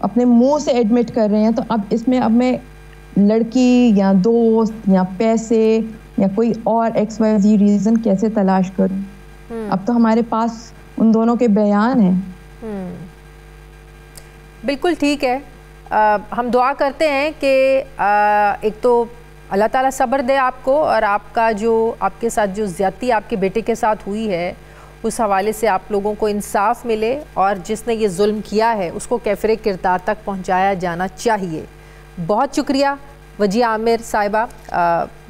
अपने मुंह से एडमिट कर रहे हैं, तो अब इसमें मैं लड़की या दोस्त या पैसे या कोई और XYZ रीज़न कैसे तलाश करूं? अब तो हमारे पास उन दोनों के बयान हैं। बिल्कुल ठीक है। हम दुआ करते हैं कि एक तो अल्लाह ताला सब्र दे आपको, और आपका जो आपके साथ जो ज़्यादती आपके बेटे के साथ हुई है उस हवाले से आप लोगों को इंसाफ मिले, और जिसने ये जुल्म किया है उसको कैफरे किरदार तक पहुंचाया जाना चाहिए। बहुत शुक्रिया वजी आमिर साहिबा,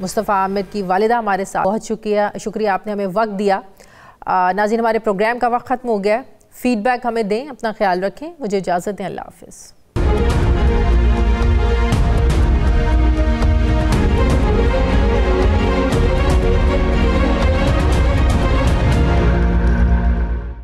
मुस्तफ़ा आमिर की वालिदा हमारे साथ, बहुत शुक्रिया आपने हमें वक्त दिया। नाज़रीन, हमारे प्रोग्राम का वक्त ख़त्म हो गया। फ़ीडबैक हमें दें, अपना ख्याल रखें, मुझे इजाज़त दें, अल्लाह हाफ़िज़।